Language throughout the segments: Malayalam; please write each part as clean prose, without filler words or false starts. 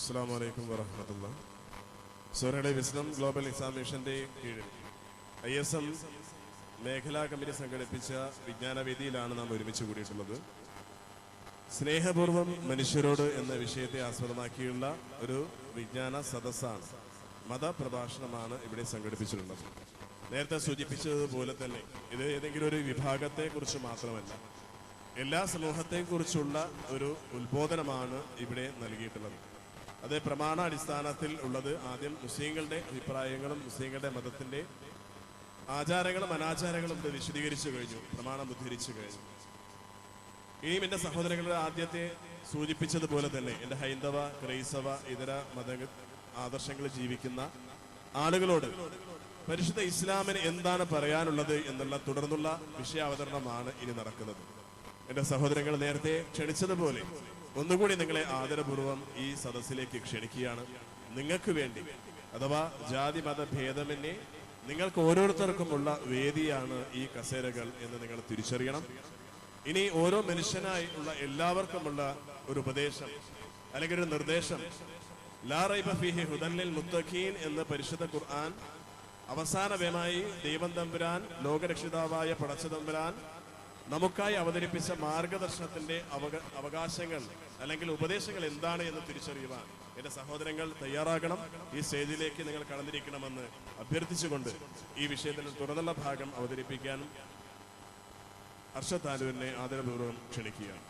അസ്സലാമു അലൈക്കും വറഹ്മത്തുള്ളാഹി. സൂറയുടെ വിസ്ഡം ഗ്ലോബൽ എക്സാമിനേഷന്റെ കീഴിൽ ISM മേഖലാ കമ്മിറ്റി സംഘടിപ്പിച്ച വിജ്ഞാനവേദിയിലാണ് നാം ഒരുമിച്ച് കൂടിയിട്ടുള്ളത്. സ്നേഹപൂർവം മനുഷ്യരോട് എന്ന വിഷയത്തെ ആസ്പദമാക്കിയുള്ള ഒരു വിജ്ഞാന സദസ്സാണ്, മതപ്രഭാഷണമാണ് ഇവിടെ സംഘടിപ്പിച്ചിട്ടുള്ളത്. നേരത്തെ സൂചിപ്പിച്ചതുപോലെ തന്നെ ഇത് ഏതെങ്കിലും ഒരു വിഭാഗത്തെ കുറിച്ച് മാത്രമല്ല, എല്ലാ സമൂഹത്തെക്കുറിച്ചുള്ള ഒരു ഉത്ബോധനമാണ് ഇവിടെ നൽകിയിട്ടുള്ളത്. അത് പ്രമാണാടിസ്ഥാനത്തിൽ ഉള്ളത്. ആദ്യം മുസ്ലിങ്ങളുടെ അഭിപ്രായങ്ങളും മുസ്ലിങ്ങളുടെ മതത്തിന്റെ ആചാരങ്ങളും അനാചാരങ്ങളും ഇത് വിശദീകരിച്ചു കഴിഞ്ഞു, പ്രമാണം ഉദ്ധരിച്ചു കഴിഞ്ഞു. ഇനിയും എൻ്റെ സഹോദരങ്ങളുടെ ആദ്യത്തെ സൂചിപ്പിച്ചതുപോലെ തന്നെ എൻ്റെ ഹൈന്ദവ, ക്രൈസ്തവ, ഇതര മത ആദർശങ്ങൾ ജീവിക്കുന്ന ആളുകളോട് പരിശുദ്ധ ഇസ്ലാമിന് എന്താണ് പറയാനുള്ളത് എന്നുള്ള തുടർന്നുള്ള വിഷയാവതരണമാണ് ഇനി നടക്കുന്നത്. എൻ്റെ സഹോദരങ്ങൾ നേരത്തെ ക്ഷണിച്ചതുപോലെ ഒന്നുകൂടി നിങ്ങളെ ആദരപൂർവ്വം ഈ സദസ്സിലേക്ക് ക്ഷണിക്കുകയാണ്. നിങ്ങൾക്ക് വേണ്ടി, അഥവാ ജാതി മത ഭേദമന്യേ നിങ്ങൾക്ക് ഓരോരുത്തർക്കുമുള്ള വേദിയാണ് ഈ കസേരകൾ എന്ന് നിങ്ങൾ തിരിച്ചറിയണം. ഇനി ഓരോ മനുഷ്യനായി ഉള്ള എല്ലാവർക്കുമുള്ള ഒരു ഉപദേശം അല്ലെങ്കിൽ ഒരു നിർദ്ദേശം, ലാ റൈബ ഫീഹി ഹുദൻ ലിൽ മുത്തഖീൻ എന്ന് പരിശുദ്ധ ഖുർആൻ അവസാനമായി ദൈവം തമ്പുരാൻ, ലോകരക്ഷിതാവായ പടച്ച തമ്പുരാൻ നമുക്കായി അവതരിപ്പിച്ച മാർഗദർശനത്തിന്റെ അവകാശങ്ങൾ അല്ലെങ്കിൽ ഉപദേശങ്ങൾ എന്താണ് എന്ന് തിരിച്ചറിയുവാൻ എൻ്റെ സഹോദരങ്ങൾ തയ്യാറാകണം. ഈ സ്റ്റേജിലേക്ക് നിങ്ങൾ കടന്നിരിക്കണമെന്ന് അഭ്യർത്ഥിച്ചുകൊണ്ട് ഈ വിഷയത്തിന് തുറന്നുള്ള ഭാഗം അവതരിപ്പിക്കാൻ അർഷദ് താലൂരിനെ ആദരപൂർവ്വം ക്ഷണിക്കുകയാണ്.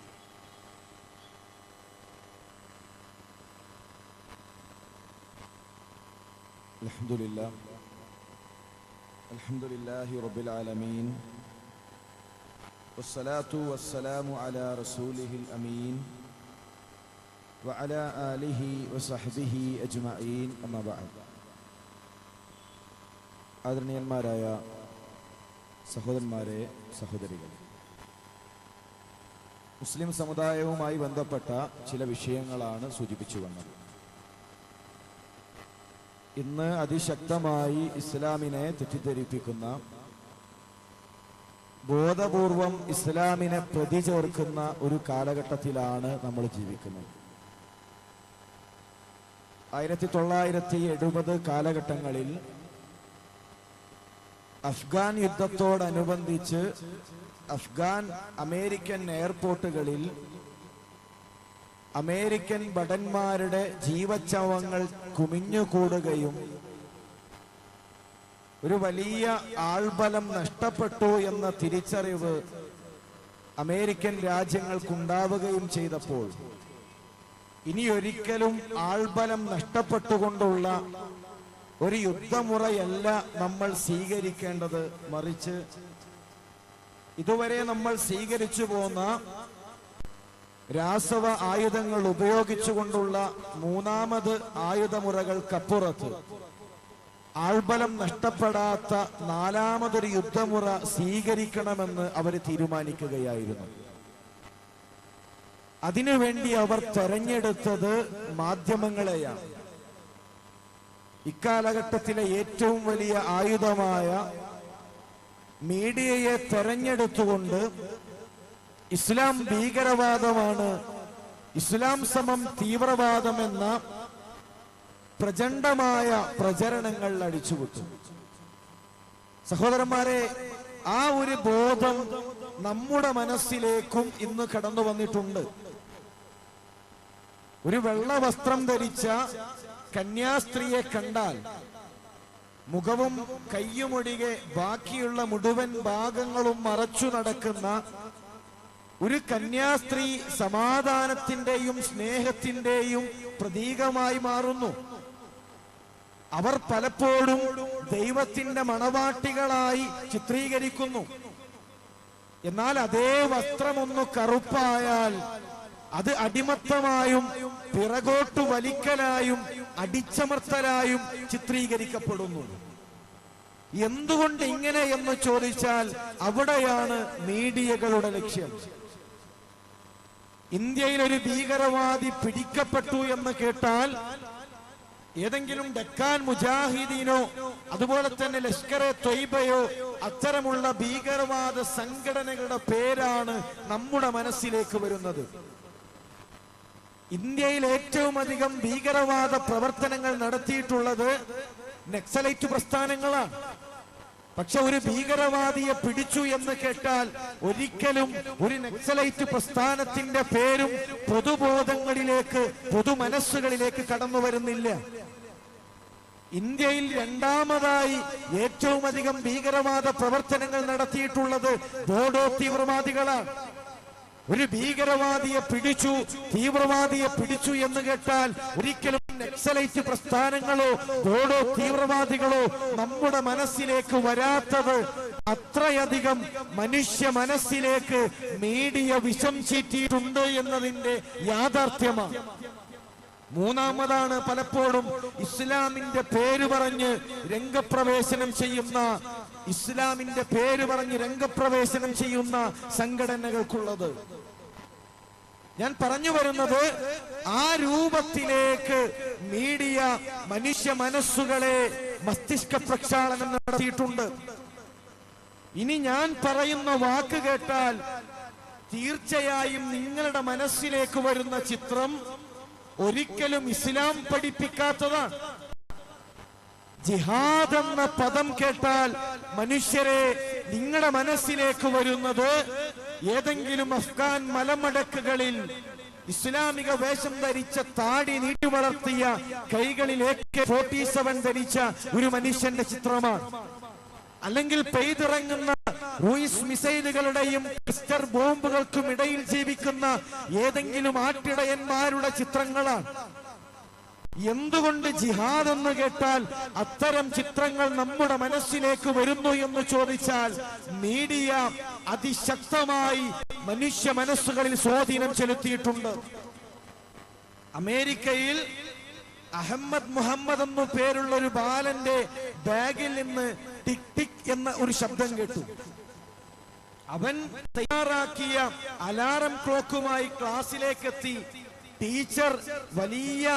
അൽഹംദുലില്ലാഹി റബ്ബിൽ ആലമീൻ വസ്സലാത്തു വസ്സലാമു അലാ റസൂലിഹിൽ അമീൻ വഅലാ ആലിഹി വസഹ്ബിഹി അജ്മഈൻ. അമ്മാ ബഅദ്. ആദരണീയന്മാരായ സഹോദരന്മാരെ, സഹോദരികളെ, മുസ്ലിം സമുദായവുമായി ബന്ധപ്പെട്ട ചില വിഷയങ്ങളാണ് സൂചിപ്പിച്ചു വന്നത്. ഇന്ന് അതിശക്തമായി ഇസ്ലാമിനെ തെറ്റിദ്ധരിപ്പിക്കുന്ന, ബോധപൂർവം ഇസ്ലാമിനെ പ്രതി ചേർക്കുന്ന ഒരു കാലഘട്ടത്തിലാണ് നമ്മൾ ജീവിക്കുന്നത്. 1970 കാലഘട്ടങ്ങളിൽ അഫ്ഗാൻ യുദ്ധത്തോടനുബന്ധിച്ച് അഫ്ഗാൻ അമേരിക്കൻ എയർപോർട്ടുകളിൽ അമേരിക്കൻ ഭടന്മാരുടെ ജീവച്ഛവങ്ങൾ കുമിഞ്ഞുകൂടുകയും ഒരു വലിയ ആൾബലം നഷ്ടപ്പെട്ടു എന്ന തിരിച്ചറിവ് അമേരിക്കൻ രാജ്യങ്ങൾക്കുണ്ടാവുകയും ചെയ്തപ്പോൾ ഇനിയൊരിക്കലും ആൾബലം നഷ്ടപ്പെട്ടുകൊണ്ടുള്ള ഒരു യുദ്ധമുറയല്ല നമ്മൾ സ്വീകരിക്കേണ്ടത്, മറിച്ച് ഇതുവരെ നമ്മൾ സ്വീകരിച്ചു പോന്ന രാസവ ആയുധങ്ങൾ ഉപയോഗിച്ചുകൊണ്ടുള്ള മൂന്നാമത് ആയുധമുറകൾക്കപ്പുറത്ത് ആൾബലം നഷ്ടപ്പെടാത്ത നാലാമതൊരു യുദ്ധമുറ സ്വീകരിക്കണമെന്ന് അവർ തീരുമാനിക്കുകയായിരുന്നു. അതിനുവേണ്ടി അവർ തെരഞ്ഞെടുത്തത് മാധ്യമങ്ങളെയാണ്. ഇക്കാലഘട്ടത്തിലെ ഏറ്റവും വലിയ ആയുധമായ മീഡിയയെ തെരഞ്ഞെടുത്തുകൊണ്ട് ഇസ്ലാം ഭീകരവാദമാണ്, ഇസ്ലാം സമം തീവ്രവാദമെന്ന പ്രചണ്ഡമായ പ്രചരണങ്ങൾ അടിച്ചുവിട്ടു. സഹോദരന്മാരെ, ആ ഒരു ബോധം നമ്മുടെ മനസ്സിലേക്കും ഇന്ന് കടന്നു വന്നിട്ടുണ്ട്. ഒരു വെള്ള വസ്ത്രം ധരിച്ച കന്യാസ്ത്രീയെ കണ്ടാൽ മുഖവും കയ്യുമൊഴികെ ബാക്കിയുള്ള മുഴുവൻ ഭാഗങ്ങളും മറച്ചു നടക്കുന്ന ഒരു കന്യാസ്ത്രീ സമാധാനത്തിന്റെയും സ്നേഹത്തിന്റെയും പ്രതീകമായി മാറുന്നു. അവർ പലപ്പോഴും ദൈവത്തിന്റെ മണവാട്ടികളായി ചിത്രീകരിക്കുന്നു. എന്നാൽ അതേ വസ്ത്രമൊന്നു കറുപ്പായാൽ അത് അടിമത്തമായും പിറകോട്ടു വലിക്കലായും അടിച്ചമർത്തലായും ചിത്രീകരിക്കപ്പെടുന്നു. എന്തുകൊണ്ട് ഇങ്ങനെ എന്ന് ചോദിച്ചാൽ അവിടെയാണ് മീഡിയകളുടെ ലക്ഷ്യം. ഇന്ത്യയിൽ ഒരു ഭീകരവാദി പിടിക്കപ്പെട്ടു എന്ന് കേട്ടാൽ ഏതെങ്കിലും ഡക്കാൻ മുജാഹിദീനോ അതുപോലെ തന്നെ ലഷ്കറെ ത്വയ്ബയോ അത്തരമുള്ള ഭീകരവാദ സംഘടനകളുടെ പേരാണ് നമ്മുടെ മനസ്സിലേക്ക് വരുന്നത്. ഇന്ത്യയിൽ ഏറ്റവും അധികം ഭീകരവാദ പ്രവർത്തനങ്ങൾ നടത്തിയിട്ടുള്ളത് നക്സലൈറ്റ് പ്രസ്ഥാനങ്ങളാണ്. പക്ഷെ ഒരു ഭീകരവാദിയെ പിടിച്ചു എന്ന് കേട്ടാൽ ഒരിക്കലും ഒരു നക്സലൈറ്റ് പ്രസ്ഥാനത്തിന്റെ പേരും പൊതുബോധങ്ങളിലേക്ക്, പൊതുമനസ്സുകളിലേക്ക് കടന്നു വരുന്നില്ല. ഇന്ത്യയിൽ രണ്ടാമതായി ഏറ്റവും അധികം ഭീകരവാദ പ്രവർത്തനങ്ങൾ നടത്തിയിട്ടുള്ളത് ബോഡോ തീവ്രവാദികളാണ്. ഒരു ഭീകരവാദിയെ പിടിച്ചു, തീവ്രവാദിയെ പിടിച്ചു എന്ന് കേട്ടാൽ ഒരിക്കലും നക്സലൈറ്റ് പ്രസ്ഥാനങ്ങളോ ബോഡോ തീവ്രവാദികളോ നമ്മുടെ മനസ്സിലേക്ക് വരാത്തത് അത്രയധികം മനുഷ്യ മനസ്സിലേക്ക് മീഡിയ വിഷം ചീറ്റിയിട്ടുണ്ട് എന്നതിന്റെ യാഥാർത്ഥ്യമാണ്. മൂന്നാമതാണ് പലപ്പോഴും ഇസ്ലാമിന്റെ പേര് പറഞ്ഞ് രംഗപ്രവേശനം ചെയ്യുന്ന സംഘടനകൾക്കുള്ളത്. ഞാൻ പറഞ്ഞു വരുന്നത്, ആ രൂപത്തിലേക്ക് മീഡിയ മനുഷ്യ മനസ്സുകളെ മസ്തിഷ്ക പ്രക്ഷാളനം നടത്തിയിട്ടുണ്ട്. ഇനി ഞാൻ പറയുന്ന വാക്ക് കേട്ടാൽ തീർച്ചയായും നിങ്ങളുടെ മനസ്സിലേക്ക് വരുന്ന ചിത്രം ഒരിക്കലും ഇസ്ലാം പഠിപ്പിക്കാത്തതാണ്. ജിഹാദ് എന്ന പദം കേട്ടാൽ മനുഷ്യരെ നിങ്ങളുടെ മനസ്സിലേക്ക് വരുന്നത് ഏതെങ്കിലും അഫ്ഗാൻ മലമടക്കുകളിൽ ഇസ്ലാമിക വേഷം ധരിച്ച, താടി നീട്ടി വളർത്തിയ, കൈകളിൽ AK-47 ധരിച്ച ഒരു മനുഷ്യന്റെ ചിത്രമാണ്. അല്ലെങ്കിൽ പെയ്തിറങ്ങുന്ന റൂയിസ് മിസൈലുകളുടെയും ക്ലസ്റ്റർ ബോംബുകൾക്കും ഇടയിൽ ജീവിക്കുന്ന ഏതെങ്കിലും ആട്ടിടയന്മാരുടെ ചിത്രങ്ങളാണ്. എന്തുകൊണ്ട് ജിഹാദ് എന്ന് കേട്ടാൽ അത്തരം ചിത്രങ്ങൾ നമ്മുടെ മനസ്സിലേക്ക് വരുന്നു എന്ന് ചോദിച്ചാൽ, മീഡിയ അതിശക്തമായി മനുഷ്യ മനസ്സുകളിൽ സ്വാധീനം ചെലുത്തിയിട്ടുണ്ട്. അമേരിക്കയിൽ അഹമ്മദ് മുഹമ്മദ് എന്നു പേരുള്ള ഒരു ബാലന്റെ ബാഗിൽ നിന്ന് ടിക് ടിക് എന്ന ഒരു ശബ്ദം കേട്ടു. അവൻ തയ്യാറാക്കിയ അലാറം ക്ലോക്കുമായി ക്ലാസ്സിലേക്ക് എത്തി. ടീച്ചർ വലിയ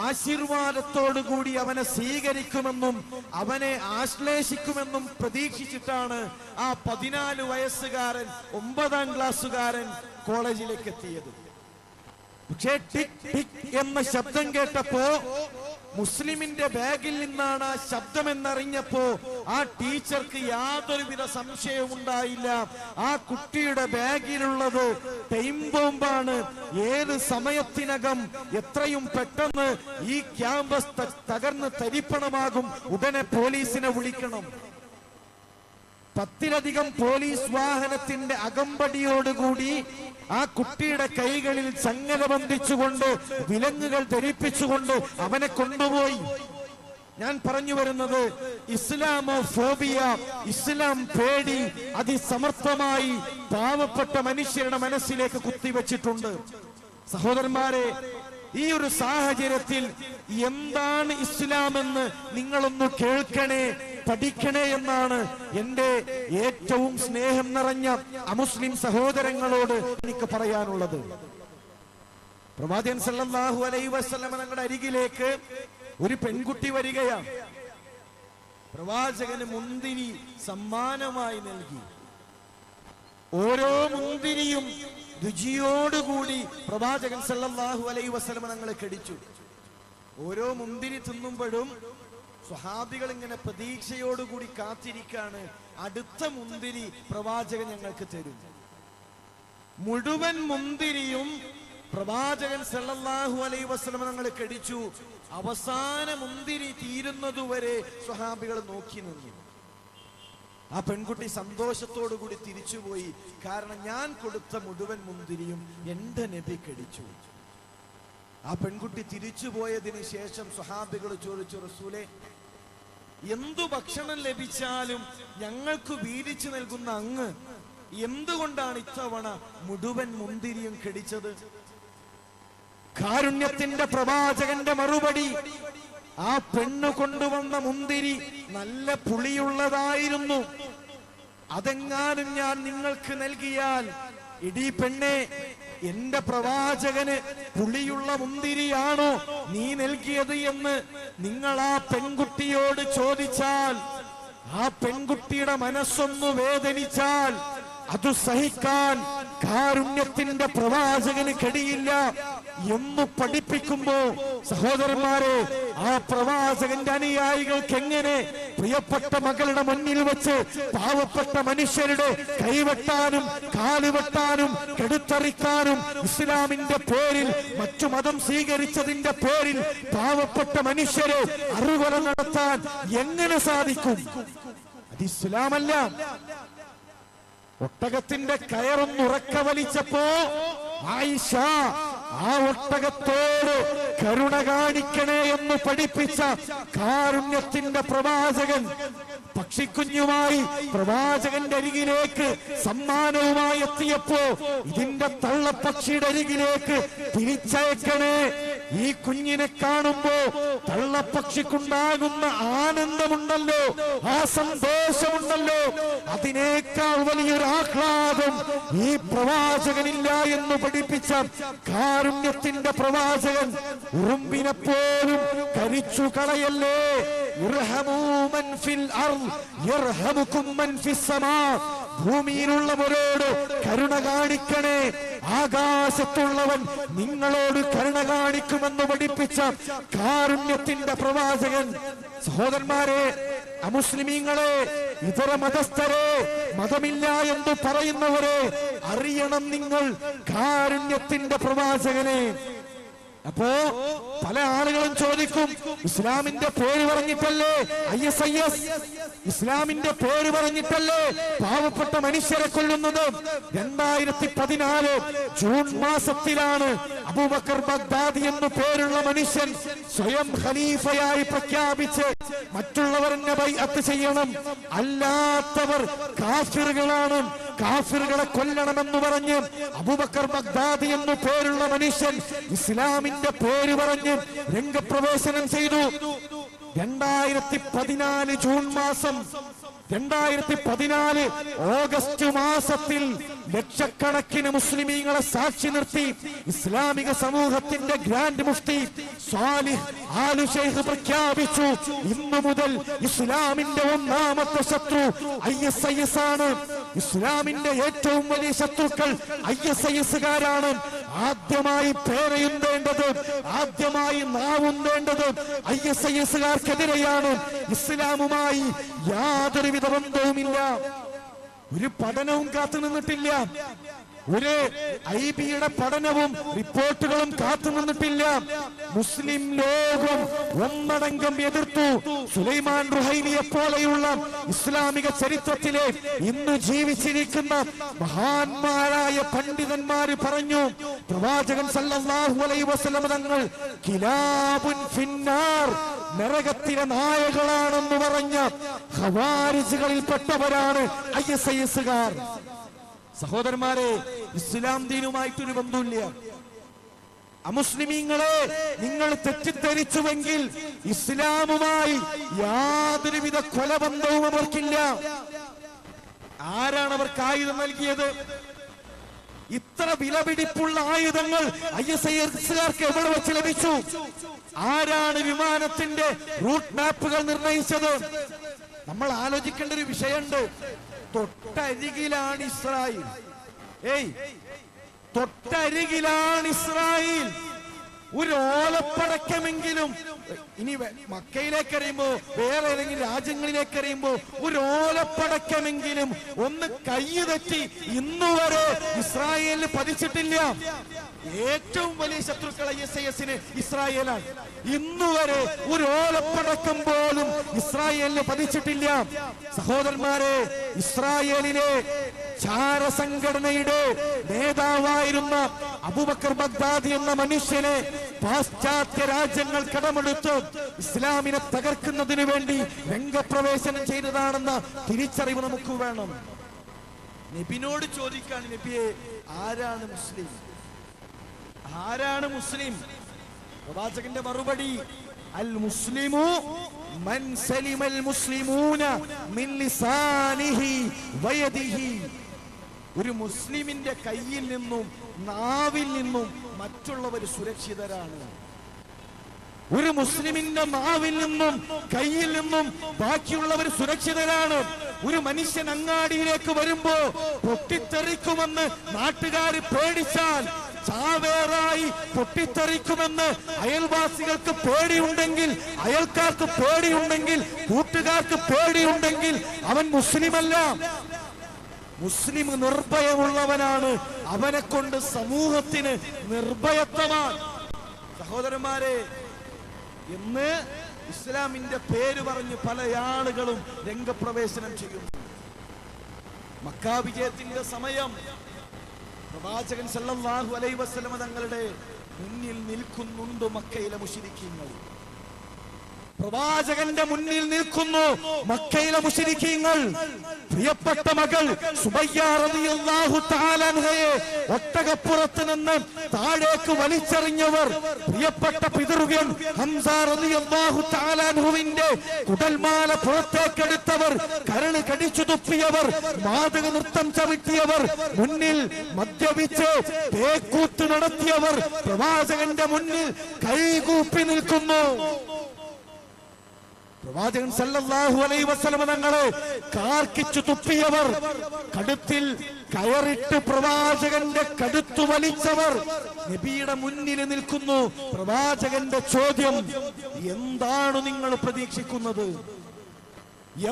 ആശീർവാദത്തോടുകൂടി അവനെ സ്വീകരിക്കുമെന്നും അവനെ ആശ്ലേഷിക്കുമെന്നും പ്രതീക്ഷിച്ചിട്ടാണ് ആ 14 വയസ്സുകാരൻ, 9ാം ക്ലാസ്സുകാരൻ കോളേജിലേക്ക് എത്തിയത്. പക്ഷേ ടിക് ടിക് എന്ന ശബ്ദം കേട്ടപ്പോ, മുസ്ലിമിന്റെ ബാഗിൽ നിന്നാണ് ആ ശബ്ദമെന്നറിഞ്ഞപ്പോ ആ ടീച്ചർക്ക് യാതൊരുവിധ സംശയവും ഉണ്ടായില്ല. ആ കുട്ടിയുടെ ബാഗിലുള്ളത് ടൈം ബോംബാണ്. ഏത് സമയത്തിനകം എത്രയും പെട്ടെന്ന് ഈ ക്യാമ്പസ് തകർന്ന് തരിപ്പണമാകും, ഉടനെ പോലീസിനെ വിളിക്കണം. 10ലധികം പോലീസ് വാഹനത്തിന്റെ അകമ്പടിയോടുകൂടി ആ കുട്ടിയുടെ കൈകളിൽ ചങ്ങല ബന്ധിച്ചുകൊണ്ട്, വിലങ്ങുകൾ ധരിപ്പിച്ചുകൊണ്ട് അവനെ കൊണ്ടുപോയി. ഞാൻ പറഞ്ഞു വരുന്നത്, ഇസ്ലാമോഫോബിയ, ഇസ്ലാം പേടി അതിസമർത്ഥമായി പാവപ്പെട്ട മനുഷ്യരുടെ മനസ്സിലേക്ക് കുത്തിവെച്ചിട്ടുണ്ട്. സഹോദരന്മാരെ, ഈ ഒരു സാഹചര്യത്തിൽ എന്താണ് ഇസ്ലാമെന്ന് നിങ്ങളൊന്ന് കേൾക്കണേ, പഠിക്കണേ എന്നാണ് എന്റെ ഏറ്റവും സ്നേഹം നിറഞ്ഞ അമുസ്ലിം സഹോദരങ്ങളോട് എനിക്ക് പറയാനുള്ളത്. പ്രവാചകൻ സല്ലല്ലാഹു അലൈഹി വസല്ലം തങ്ങളുടെ അരികിലേക്ക് ഒരു പെൺകുട്ടി വരികയാണ്. പ്രവാചകന് മുന്തിരി സമ്മാനമായി നൽകി. ഓരോ മുന്തിരിയും രുചിയോടുകൂടി പ്രവാചകൻ സല്ലല്ലാഹു അലൈഹി വസല്ലം തങ്ങളെ കടിച്ചു. ഓരോ മുന്തിരി തിന്നുമ്പോഴും സ്വഹാബികൾ ഇങ്ങനെ പ്രതീക്ഷയോടുകൂടി കാത്തിരിക്കാണ്, അടുത്ത മുന്തിരി പ്രവാചകൻ ഞങ്ങൾക്ക് തരും. മുഴുവൻ മുന്തിരിയും പ്രവാചകൻ സല്ലല്ലാഹു അലൈഹി വസല്ലം തങ്ങൾ കടിച്ചു. അവസാന മുന്തിരി തീരുന്നതുവരെ സ്വഹാബികൾ നോക്കി നിന്നു. ആ പെൺകുട്ടി സന്തോഷത്തോടുകൂടി തിരിച്ചുപോയി. കാരണം ഞാൻ കൊടുത്ത മുഴുവൻ മുന്തിരിയും എന്റെ നബി കടിച്ചു. ആ പെൺകുട്ടി തിരിച്ചുപോയതിന് ശേഷം സ്വഹാബികൾ ചോദിച്ചു, റസൂലേ, എന്തു ഭക്ഷണം ലഭിച്ചാലും ഞങ്ങൾക്ക് വീതിച്ചു നൽകുന്ന അങ്ങ് എന്തുകൊണ്ടാണ് ഇത്തവണ മുഴുവൻ മുന്തിരിയും കടിച്ചത്? കാരുണ്യത്തിന്റെ പ്രവാചകന്റെ മറുപടി, ആ പെണ്ണ് കൊണ്ടുവന്ന മുന്തിരി നല്ല പുളിയുള്ളതായിരുന്നു. അതെങ്ങാനും ഞാൻ നിങ്ങൾക്ക് നൽകിയാൽ, ഇടീ പെണ്ണെ, എന്റെ പ്രവാചകന് പുളിയുള്ള മുന്തിരിയാണോ നീ നൽകിയത് എന്ന് നിങ്ങൾ ആ പെൺകുട്ടിയോട് ചോദിച്ചാൽ, ആ പെൺകുട്ടിയുടെ മനസ്സൊന്നു വേദനിച്ചാൽ അത് സഹിക്കാൻ കാരുണ്യത്തിന്റെ പ്രവാചകന് കഴിയില്ല. എന്ന് പഠിപ്പിക്കുമ്പോ സഹോദരന്മാരെ, ആ പ്രവാചകന്റെ അനുയായികൾക്ക് എങ്ങനെ പ്രിയപ്പെട്ട മകളുടെ മുന്നിൽ വെച്ച് പാവപ്പെട്ട മനുഷ്യരുടെ കൈവെട്ടാനും കാലുവെട്ടാനും കെടുത്തറിക്കാനും ഇസ്ലാമിന്റെ പേരിൽ മറ്റു മതം സ്വീകരിച്ചതിന്റെ പേരിൽ പാവപ്പെട്ട മനുഷ്യരെ അറുകൊല നടത്താൻ എങ്ങനെ സാധിക്കും? അത് ഇസ്ലാമല്ല. ഒട്ടകത്തിന്റെ കയറൊന്നുറക്ക വലിച്ചപ്പോ ആയിഷ ആ ഒട്ടകത്തോട് കരുണ കാണിക്കണേ എന്ന് പഠിപ്പിച്ച കാരുണ്യത്തിന്റെ പ്രവാചകൻ പക്ഷിക്കുഞ്ഞുമായി പ്രവാചകന്റെ അരികിലേക്ക് സമ്മാനവുമായി എത്തിയപ്പോ ഇതിന്റെ തള്ളപ്പക്ഷിയുടെ അരികിലേക്ക് തിരിച്ചയക്കണേ. ഈ കുഞ്ഞിനെ കാണുമ്പോ തള്ളപ്പക്ഷിക്കുണ്ടാകുന്ന ആനന്ദമുണ്ടല്ലോ, ആ സന്തോഷമുണ്ടല്ലോ, അതിനേക്കാൾ വലിയൊരു ആഹ്ലാദം ഈ പ്രവാചകനില്ല എന്ന് പഠിപ്പിച്ച കാരുണ്യത്തിന്റെ പ്രവാചകൻ ഉറുമ്പിനെ പോലും കരിച്ചു കളയല്ലേ. ഭൂമിയിലുള്ളവരോട് കരുണ കാണിക്കണേ, ആകാശത്തുള്ളവൻ നിങ്ങളോട് കരുണ കാണിക്കുമെന്ന് പഠിപ്പിച്ച കാരുണ്യത്തിന്റെ പ്രവാചകൻ. സഹോദരന്മാരെ, അമുസ്ലിമീങ്ങളെ, ഇതര മതസ്ഥരെ, മതമില്ല എന്ന് പറയുന്നവരെ, അറിയണം നിങ്ങൾ കാരുണ്യത്തിന്റെ പ്രവാചകനെ. അപ്പോ പല ആളുകളും ചോദിക്കും, ഇസ്ലാമിന്റെ പേര് പറഞ്ഞിട്ടല്ലേ ISIS, ഇസ്ലാമിന്റെ പേര് പറഞ്ഞിട്ടല്ലേ പാവപ്പെട്ട മനുഷ്യരെ കൊല്ലുന്നത്? 2014 ജൂൺ മാസത്തിലാണ് അബൂബക്കർ ബഗ്ദാദി എന്ന് പേരുള്ള മനുഷ്യൻ സ്വയം ഖലീഫയായി പ്രഖ്യാപിച്ച് മറ്റുള്ളവരെന്നെ ബൈഅത്ത് ചെയ്യണം, അല്ലാത്തവർ കാഫിറുകളാണ്, കാഫിറുകളെ കൊല്ലണമെന്ന് പറഞ്ഞ് അബൂബക്കർ ബഗ്ദാദി എന്ന് പേരുള്ള മനുഷ്യൻ ഇസ്ലാമിന്റെ പേര് പറഞ്ഞ് രംഗപ്രവേശനം ചെയ്തു. 2014 ജൂൺ മാസം, 2014 ഓഗസ്റ്റ് മാസത്തിൽ ലക്ഷക്കണക്കിന് മുസ്ലിമീങ്ങളെ സാക്ഷി നിർത്തി ഇസ്ലാമിക സമൂഹത്തിന്റെ ഗ്രാൻഡ് മുഫ്തി സാലിഹ് ആലു ശൈഖ് പ്രഖ്യാപിച്ചു, ഇന്നു മുതൽ ഇസ്ലാമിന്റെ ഒന്നാമത്തെ ശത്രു ISIS ആണ്. ഇസ്ലാമിന്റെ ഏറ്റവും വലിയ ശത്രുക്കൾ ISISകാരാണ്. ആദ്യമായി പേരയുന്തേണ്ടത്, ആദ്യമായി നാവുന്തേണ്ടത് ISISകാർക്കെതിരെയാണ്. ഇസ്ലാമുമായി യാതൊരുവിധ ബന്ധവുമില്ല. ഒരു പഠനവും കാത്തു നിന്നിട്ടില്ല, ഒരു IBയുടെ പഠനവും റിപ്പോർട്ടുകളും കാത്തു നിന്നിട്ടില്ല. മുസ്ലിം ലോകം ഒന്നടങ്കം എതിർത്തു. സുലൈമാൻ റുഹൈലിയെ പോലെയുള്ള ഇസ്ലാമിക ചരിത്രത്തിലെ ഇന്ന് ജീവിച്ചിരിക്കുന്ന മഹാന്മാരായ പണ്ഡിതന്മാര് പറഞ്ഞു, പ്രവാചകൻ സല്ലല്ലാഹു അലൈഹി വസല്ലം തങ്ങൾ കിലാബുൻ ഫിന്നാർ, നരകത്തിലെ നായകളാണെന്ന് പറഞ്ഞ ഖവാരിജുകളിൽപ്പെട്ടവരാണ് ISISകാർ. സഹോദരന്മാരെ, ഇസ്ലാം ദീനുമായിട്ടൊരു ബന്ധമില്ല. അമുസ്ലിമീങ്ങളെ, നിങ്ങൾ തെറ്റിദ്ധരിച്ചുവെങ്കിൽ ഇസ്ലാമുമായി യാതൊരുവിധ കൊലബന്ധവും അവർക്കില്ല. ആരാണ് അവർക്ക് ആയുധം നൽകിയത്? ഇത്ര വിലപിടിപ്പുള്ള ആയുധങ്ങൾ ISISകാർക്ക് എവിടെ വെച്ച് ലഭിച്ചു? ആരാണ് വിമാനത്തിന്റെ റൂട്ട് മാപ്പുകൾ നിർണയിച്ചത്? നമ്മൾ ആലോചിക്കേണ്ട ഒരു വിഷയമുണ്ട്. തൊട്ടരികിലാണ് ഇസ്രായേൽ. തൊട്ടരികിലാണ് ഇസ്രായേൽ. ഒരു ഓലപ്പടക്കമെങ്കിലും ഇനി മക്കയിലേക്ക് അറിയുമ്പോ, വേറെ ഏതെങ്കിലും രാജ്യങ്ങളിലേക്ക് അറിയുമ്പോ ഒരു ഓലപ്പടക്കമെങ്കിലും ഒന്ന് കൈ തെറ്റി ഇന്നുവരെ ഇസ്രായേലിന് പതിച്ചിട്ടില്ല. ഏറ്റവും വലിയ ശത്രുക്കൾ ISISന് ഇസ്രായേലാണ്. ഇന്നുവരെ ഒരു ഓലപ്പടക്കം പോലും ഇസ്രായേലിന് പതിച്ചിട്ടില്ല. സഹോദരന്മാരെ, ഇസ്രായേലിലെ ചാര സംഘടനയുടെ നേതാവായിരുന്ന അബൂബക്കർ ബഗ്ദാദി എന്ന മനുഷ്യനെ പാശ്ചാത്യ രാജ്യങ്ങൾ കടമെടുത്ത് ഇസ്ലാമിനെ തകർക്കുന്നതിന് വേണ്ടി രംഗപ്രവേശനം ചെയ്തതാണെന്ന തിരിച്ചറിവ് നമുക്ക് വേണം. നബിനോട് ചോദിക്കാണ്, നബിയെ, ആരാണ് മുസ്ലിം? ആരാണ് മുസ്ലിം? പ്രവാചകന്റെ മറുപടി, അൽ മുസ്ലിമു മൻ സലിമൽ മുസ്ലിമൂന മിൻ ലിസാനിഹി വയദിഹി. ഒരു മുസ്ലിമിന്റെ കയ്യിൽ നിന്നും നാവിൽ നിന്നും മറ്റുള്ളവർ സുരക്ഷിതരാണ്. ഒരു മുസ്ലിമിന്റെ നാവിൽ നിന്നും കയ്യിൽ നിന്നും ബാക്കിയുള്ളവർ സുരക്ഷിതരാണ്. ഒരു മനുഷ്യൻ അങ്ങാടിയിലേക്ക് വരുമ്പോ പൊട്ടിത്തെറിക്കുമെന്ന് നാട്ടുകാർ പേടിച്ചാൽ ചാവേറായി പൊട്ടിത്തെറിക്കുമെന്ന് അയൽവാസികൾക്ക് പേടിയുണ്ടെങ്കിൽ, അയൽക്കാർക്ക് പേടിയുണ്ടെങ്കിൽ, കൂട്ടുകാർക്ക് പേടിയുണ്ടെങ്കിൽ അവൻ മുസ്ലിമല്ല. മുസ്ലിം നിർഭയമുള്ളവനാണ്. അവനെ കൊണ്ട് സമൂഹത്തിന് നിർഭയത്വമാണ്. സഹോദരന്മാരെ, ഇന്ന് ഇസ്ലാമിന്റെ പേര് പറഞ്ഞ് പല ആളുകളും രംഗപ്രവേശനം ചെയ്യുന്നു. മക്കാ വിജയത്തിന്റെ സമയം പ്രവാചകൻ സല്ലല്ലാഹു അലൈഹി വസല്ലം തങ്ങളുടെ മുന്നിൽ നിൽക്കുന്നുണ്ട്. മക്കയിലെ മുശ്രിക്കീങ്ങൾ പ്രവാചകന്റെ മുന്നിൽ നിൽക്കുന്നു. മക്കയിലെ മുശ്രിക്കീങ്ങൾ പ്രിയപ്പെട്ട മകൾ സുബയ്യ റളിയല്ലാഹു തആല അൻഹയെ ഒട്ടകപ്പുറത്ത് നിന്ന് താഴേക്ക് വലിച്ചെറിഞ്ഞവർ, പ്രിയപ്പെട്ട പിതൃവ്യൻ ഹംസ റളിയല്ലാഹു തആല അൻഹുവിന്റെ കുടൽമാല പുറത്തേക്കെടുത്തവർ, കരള് കടിച്ചു തുപ്പിയവർ, മാതക നൃത്തം ചവിട്ടിയവർ, മുന്നിൽ മദ്യപിച്ച് പേക്കൂത്ത് നടത്തിയവർ പ്രവാചകന്റെ മുന്നിൽ കൈകൂപ്പി നിൽക്കുന്നു. പ്രവാചകൻ സല്ലല്ലാഹു അലൈഹി വസല്ലം തങ്ങളെ കാർക്കിച്ചു തുപ്പിയവർ, കടുത്തിൽ കയറിട്ട് പ്രവാചകന്റെ കടുത്തു വലിച്ചവർ നബിയുടെ മുന്നിൽ നിൽക്കുന്നു. പ്രവാചകന്റെ ചോദ്യം, എന്താണ് നിങ്ങൾ പ്രതീക്ഷിക്കുന്നത്?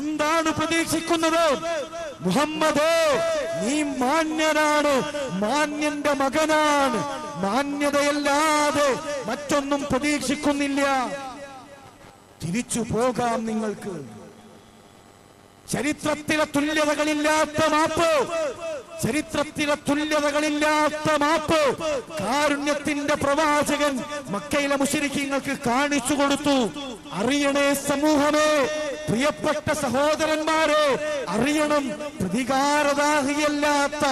എന്താണ് പ്രതീക്ഷിക്കുന്നത്? മുഹമ്മദേ, നീ മാന്യനാണ്, മാന്യന്റെ മകനാണ്, മാന്യതയല്ലാതെ മറ്റൊന്നും പ്രതീക്ഷിക്കുന്നില്ല. തിരിച്ചു പോകാം നിങ്ങൾക്ക്. ചരിത്രത്തിലെ തുല്യതകളില്ലാത്ത മാപ്പ്, ചരിത്രത്തിലെ തുല്യതകളില്ലാത്ത മാപ്പ് കാരുണ്യത്തിന്റെ പ്രവാചകൻ മക്കയിലെ മുശ്രിക്കീങ്ങൾക്ക് കാണിച്ചു കൊടുത്തു. അറിയണേ സമൂഹമേ, പ്രിയപ്പെട്ട സഹോദരന്മാരെ, അറിയണം, പ്രതികാരദാഹിയല്ലാത്ത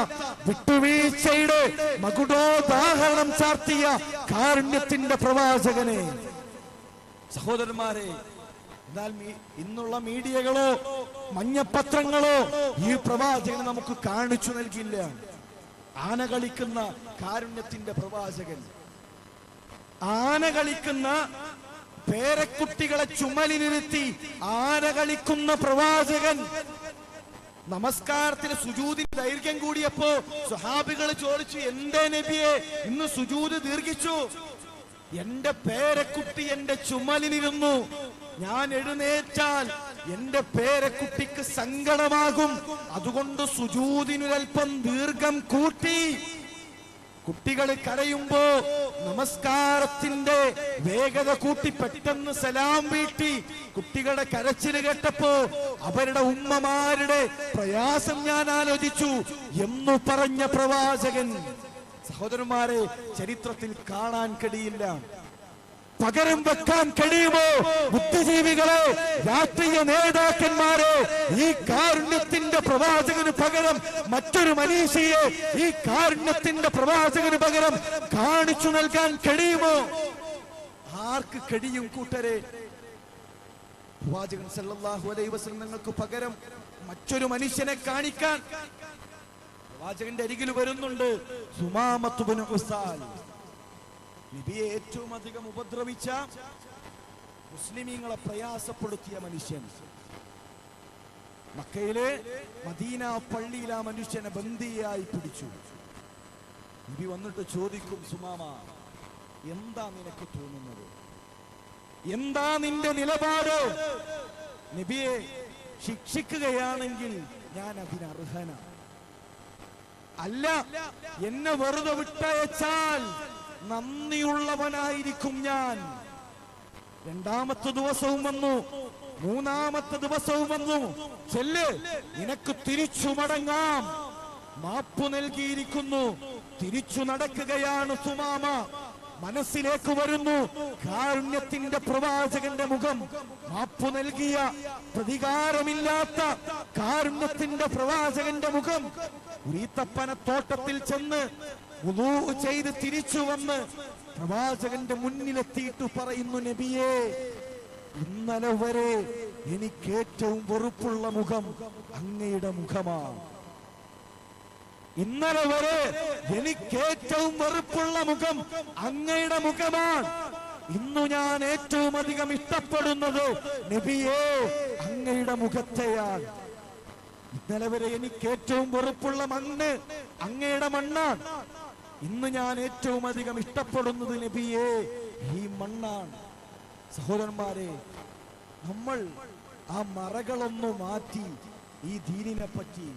വിട്ടുവീഴ്ചയുടെ മകുടോദാഹരണം ചാർത്തിയ കാരുണ്യത്തിന്റെ പ്രവാചകനെ. സഹോദരന്മാരെ, എന്നാൽ ഇന്നുള്ള മീഡിയകളോ മഞ്ഞപ്പത്രങ്ങളോ ഈ പ്രവാചകനെ നമുക്ക് കാണിച്ചു നൽകില്ല. ആന കളിക്കുന്ന കാരുണ്യത്തിന്റെ പ്രവാചകൻ, ആന കളിക്കുന്ന പേരക്കുട്ടികളെ ചുമലിലിരുത്തി ആന കളിക്കുന്ന പ്രവാചകൻ. നമസ്കാരത്തിന് സുജൂദിന് ദൈർഘ്യം കൂടിയപ്പോ സ്വഹാബികൾ ചോദിച്ചു, എന്തേ നബിയെ ഇന്ന് സുജൂദ് ദീർഘിച്ചു? എന്റെ പേരക്കുട്ടി എന്റെ ചുമലിലിരുന്നു, ഞാൻ എഴുന്നേറ്റാൽ എന്റെ പേരക്കുട്ടിക്ക് സങ്കടമാകും, അതുകൊണ്ട് സുജൂദിനൊരൽപ്പം ദീർഘം കൂട്ടി. കുട്ടികൾ കരയുമ്പോ നമസ്കാരത്തിന്റെ വേഗത കൂട്ടി പെട്ടെന്ന് സലാം വീട്ടി. കുട്ടികളുടെ കരച്ചിൽ കേട്ടപ്പോ അവരുടെ ഉമ്മമാരുടെ പ്രയാസം ഞാൻ ആലോചിച്ചു എന്നു പറഞ്ഞ പ്രവാചകൻ. സഹോദരന്മാരെ, ചരിത്രത്തിൽ കാണാൻ കഴിയില്ല. പകരം വെക്കാൻ കഴിയുമോ? ബുദ്ധിജീവികളെ, രാഷ്ട്രീയ നേതാക്കന്മാരെ, ഈ കാരുണ്യത്തിന്റെ പ്രവാചകന് പകരം മറ്റൊരു മനീഷിയെ ഈ കാരുണ്യത്തിന്റെ പ്രവാചകന് പകരം കാണിച്ചു നൽകാൻ കഴിയുമോ? ആർക്ക് കഴിയും കൂട്ടരെ? പ്രവാചകൻ സല്ലല്ലാഹു അലൈഹി വസല്ലം നിങ്ങൾക്ക് പകരം മറ്റൊരു മനുഷ്യനെ കാണിക്കാൻ പ്രവാചകന്റെ അരികിൽ വരുന്നുണ്ട് സുമാമത്ത് ഇബ്നു ഉസാൽ. നബിയെ ഏറ്റവും അധികം ഉപദ്രവിച്ച, മുസ്ലിമീങ്ങളെ പ്രയാസപ്പെടുത്തിയ മനുഷ്യൻ. മക്കയിലെ മദീന പള്ളിയിൽ ആ മനുഷ്യനെ ബന്ദിയായി പിടിച്ചു. നബി വന്നിട്ട് ചോദിക്കും, സുമാമ, എന്താ നിനക്ക് തോന്നുന്നത്? എന്താ നിന്റെ നിലപാട്? നബിയെ, ശിക്ഷിക്കുകയാണെങ്കിൽ ഞാൻ അതിനർഹനാണ്. അല്ല, എന്നെ വെറുതെ വിട്ടയച്ചാൽ നന്ദിയുള്ളവനായിരിക്കും ഞാൻ. രണ്ടാമത്തെ ദിവസവും വന്നു, മൂന്നാമത്തെ ദിവസവും വന്നു. ചെല്ല്, നിനക്ക് തിരിച്ചു മടങ്ങാം, മാപ്പു നൽകിയിരിക്കുന്നു. തിരിച്ചു നടക്കുകയാണ് സുമാമ. മനസ്സിലേക്ക് വരുന്നു കാരുണ്യത്തിന്റെ പ്രവാചകന്റെ മുഖം. മാപ്പു നൽകിയ, പ്രതികാരമില്ലാത്ത കാരുണ്യത്തിന്റെ പ്രവാചകന്റെ മുഖം. ഈത്തപ്പനത്തോട്ടത്തിൽ ചെന്ന് വുളൂ ചെയ്ത് തിരിച്ചു വന്ന് പ്രവാചകന്റെ മുന്നിലെത്തിയിട്ട് പറയുന്നു, നബിയേ, ഇന്നലെ വരെ എനിക്ക് ഏറ്റവും വെറുപ്പുള്ള മുഖം അങ്ങയുടെ മുഖമാണ്. ഇന്നലെ വരെ എനിക്ക് ഏറ്റവും വെറുപ്പുള്ള മുഖം അങ്ങയുടെ മുഖമാണ്. ഇന്നു ഞാൻ ഏറ്റവും അധികം ഇഷ്ടപ്പെടുന്നത് നബിയേ അങ്ങയുടെ മുഖത്തെയാണ്. ഇന്നലെ വരെ എനിക്ക് ഏറ്റവും വെറുപ്പുള്ള മണ്ണ് അങ്ങയുടെ മണ്ണാണ്. ഇന്ന് ഞാൻ ഏറ്റവും അധികം ഇഷ്ടപ്പെടുന്നത് നബിയെ ഈ മണ്ണാണ്. സഹോദരന്മാരെ, നമ്മൾ ആ മറകളൊന്നു മാറ്റി ഈ ദീനിനെ പറ്റി,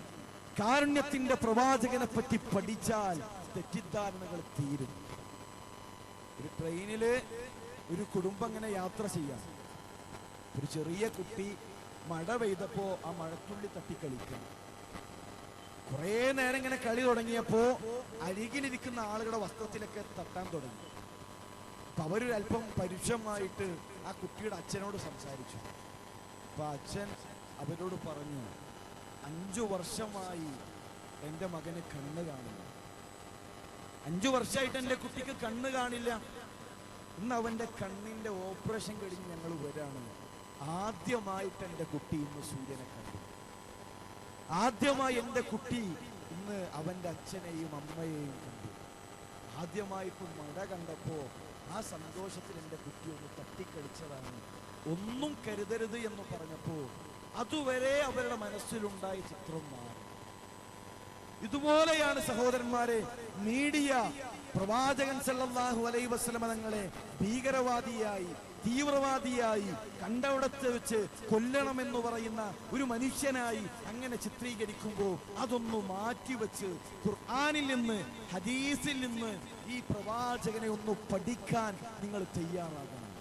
കാരുണ്യത്തിന്റെ പ്രവാചകനെ പറ്റി പഠിച്ചാൽ തെറ്റിദ്ധാരണകൾ തീരും. ഒരു ട്രെയിനില് ഒരു കുടുംബം ഇങ്ങനെ യാത്ര ചെയ്യാം. ഒരു ചെറിയ കുട്ടി മഴ പെയ്തപ്പോ ആ മഴത്തുള്ളി തട്ടിക്കളിക്കുക. കുറെ നേരം ഇങ്ങനെ കളി തുടങ്ങിയപ്പോ അരികിലിരിക്കുന്ന ആളുകളുടെ വസ്ത്രത്തിലൊക്കെ തട്ടാൻ തുടങ്ങി. അപ്പൊ അവരൊരല്പം പരുഷമായിട്ട് ആ കുട്ടിയുടെ അച്ഛനോട് സംസാരിച്ചു. അപ്പൊ അച്ഛൻ അവരോട് പറഞ്ഞു, 5 വർഷമായി എൻ്റെ മകന് കണ്ണ് കാണില്ല. 5 വർഷമായിട്ട് എൻ്റെ കുട്ടിക്ക് കണ്ണ് കാണില്ല. ഇന്ന് അവൻ്റെ കണ്ണിന്റെ ഓപ്പറേഷൻ കഴിഞ്ഞ് ഞങ്ങൾ വരാണ്. ആദ്യമായിട്ട് എൻ്റെ കുട്ടി ഇന്ന് സൂര്യനെ കണ്ടു. ആദ്യമായി എൻ്റെ കുട്ടി ഇന്ന് അവൻ്റെ അച്ഛനെയും അമ്മയെയും കണ്ടു. ആദ്യമായിട്ട് മഴ കണ്ടപ്പോ ആ സന്തോഷത്തിൽ എൻ്റെ കുട്ടി ഒന്ന് തട്ടിക്കളിച്ചതാണ്. ഒന്നും കരുതരുത് എന്ന് പറഞ്ഞപ്പോ അതുവരെ അവരുടെ മനസ്സിലുണ്ടായ ചിത്രം മാറി. ഇതുപോലെയാണ് സഹോദരന്മാരെ മീഡിയ പ്രവാചകൻ സല്ലല്ലാഹു അലൈഹി വസല്ലമ തങ്ങളെ ഭീകരവാദിയായി, തീവ്രവാദിയായി, കണ്ടവിടത്ത് വെച്ച് കൊല്ലണമെന്ന് പറയുന്ന ഒരു മനുഷ്യനായി അങ്ങനെ ചിത്രീകരിക്കുമ്പോൾ അതൊന്ന് മാറ്റിവെച്ച് ഖുർആനിൽ നിന്ന്, ഹദീസിൽ നിന്ന് ഈ പ്രവാചകനെ ഒന്ന് പഠിക്കാൻ നിങ്ങൾ തയ്യാറാകണം.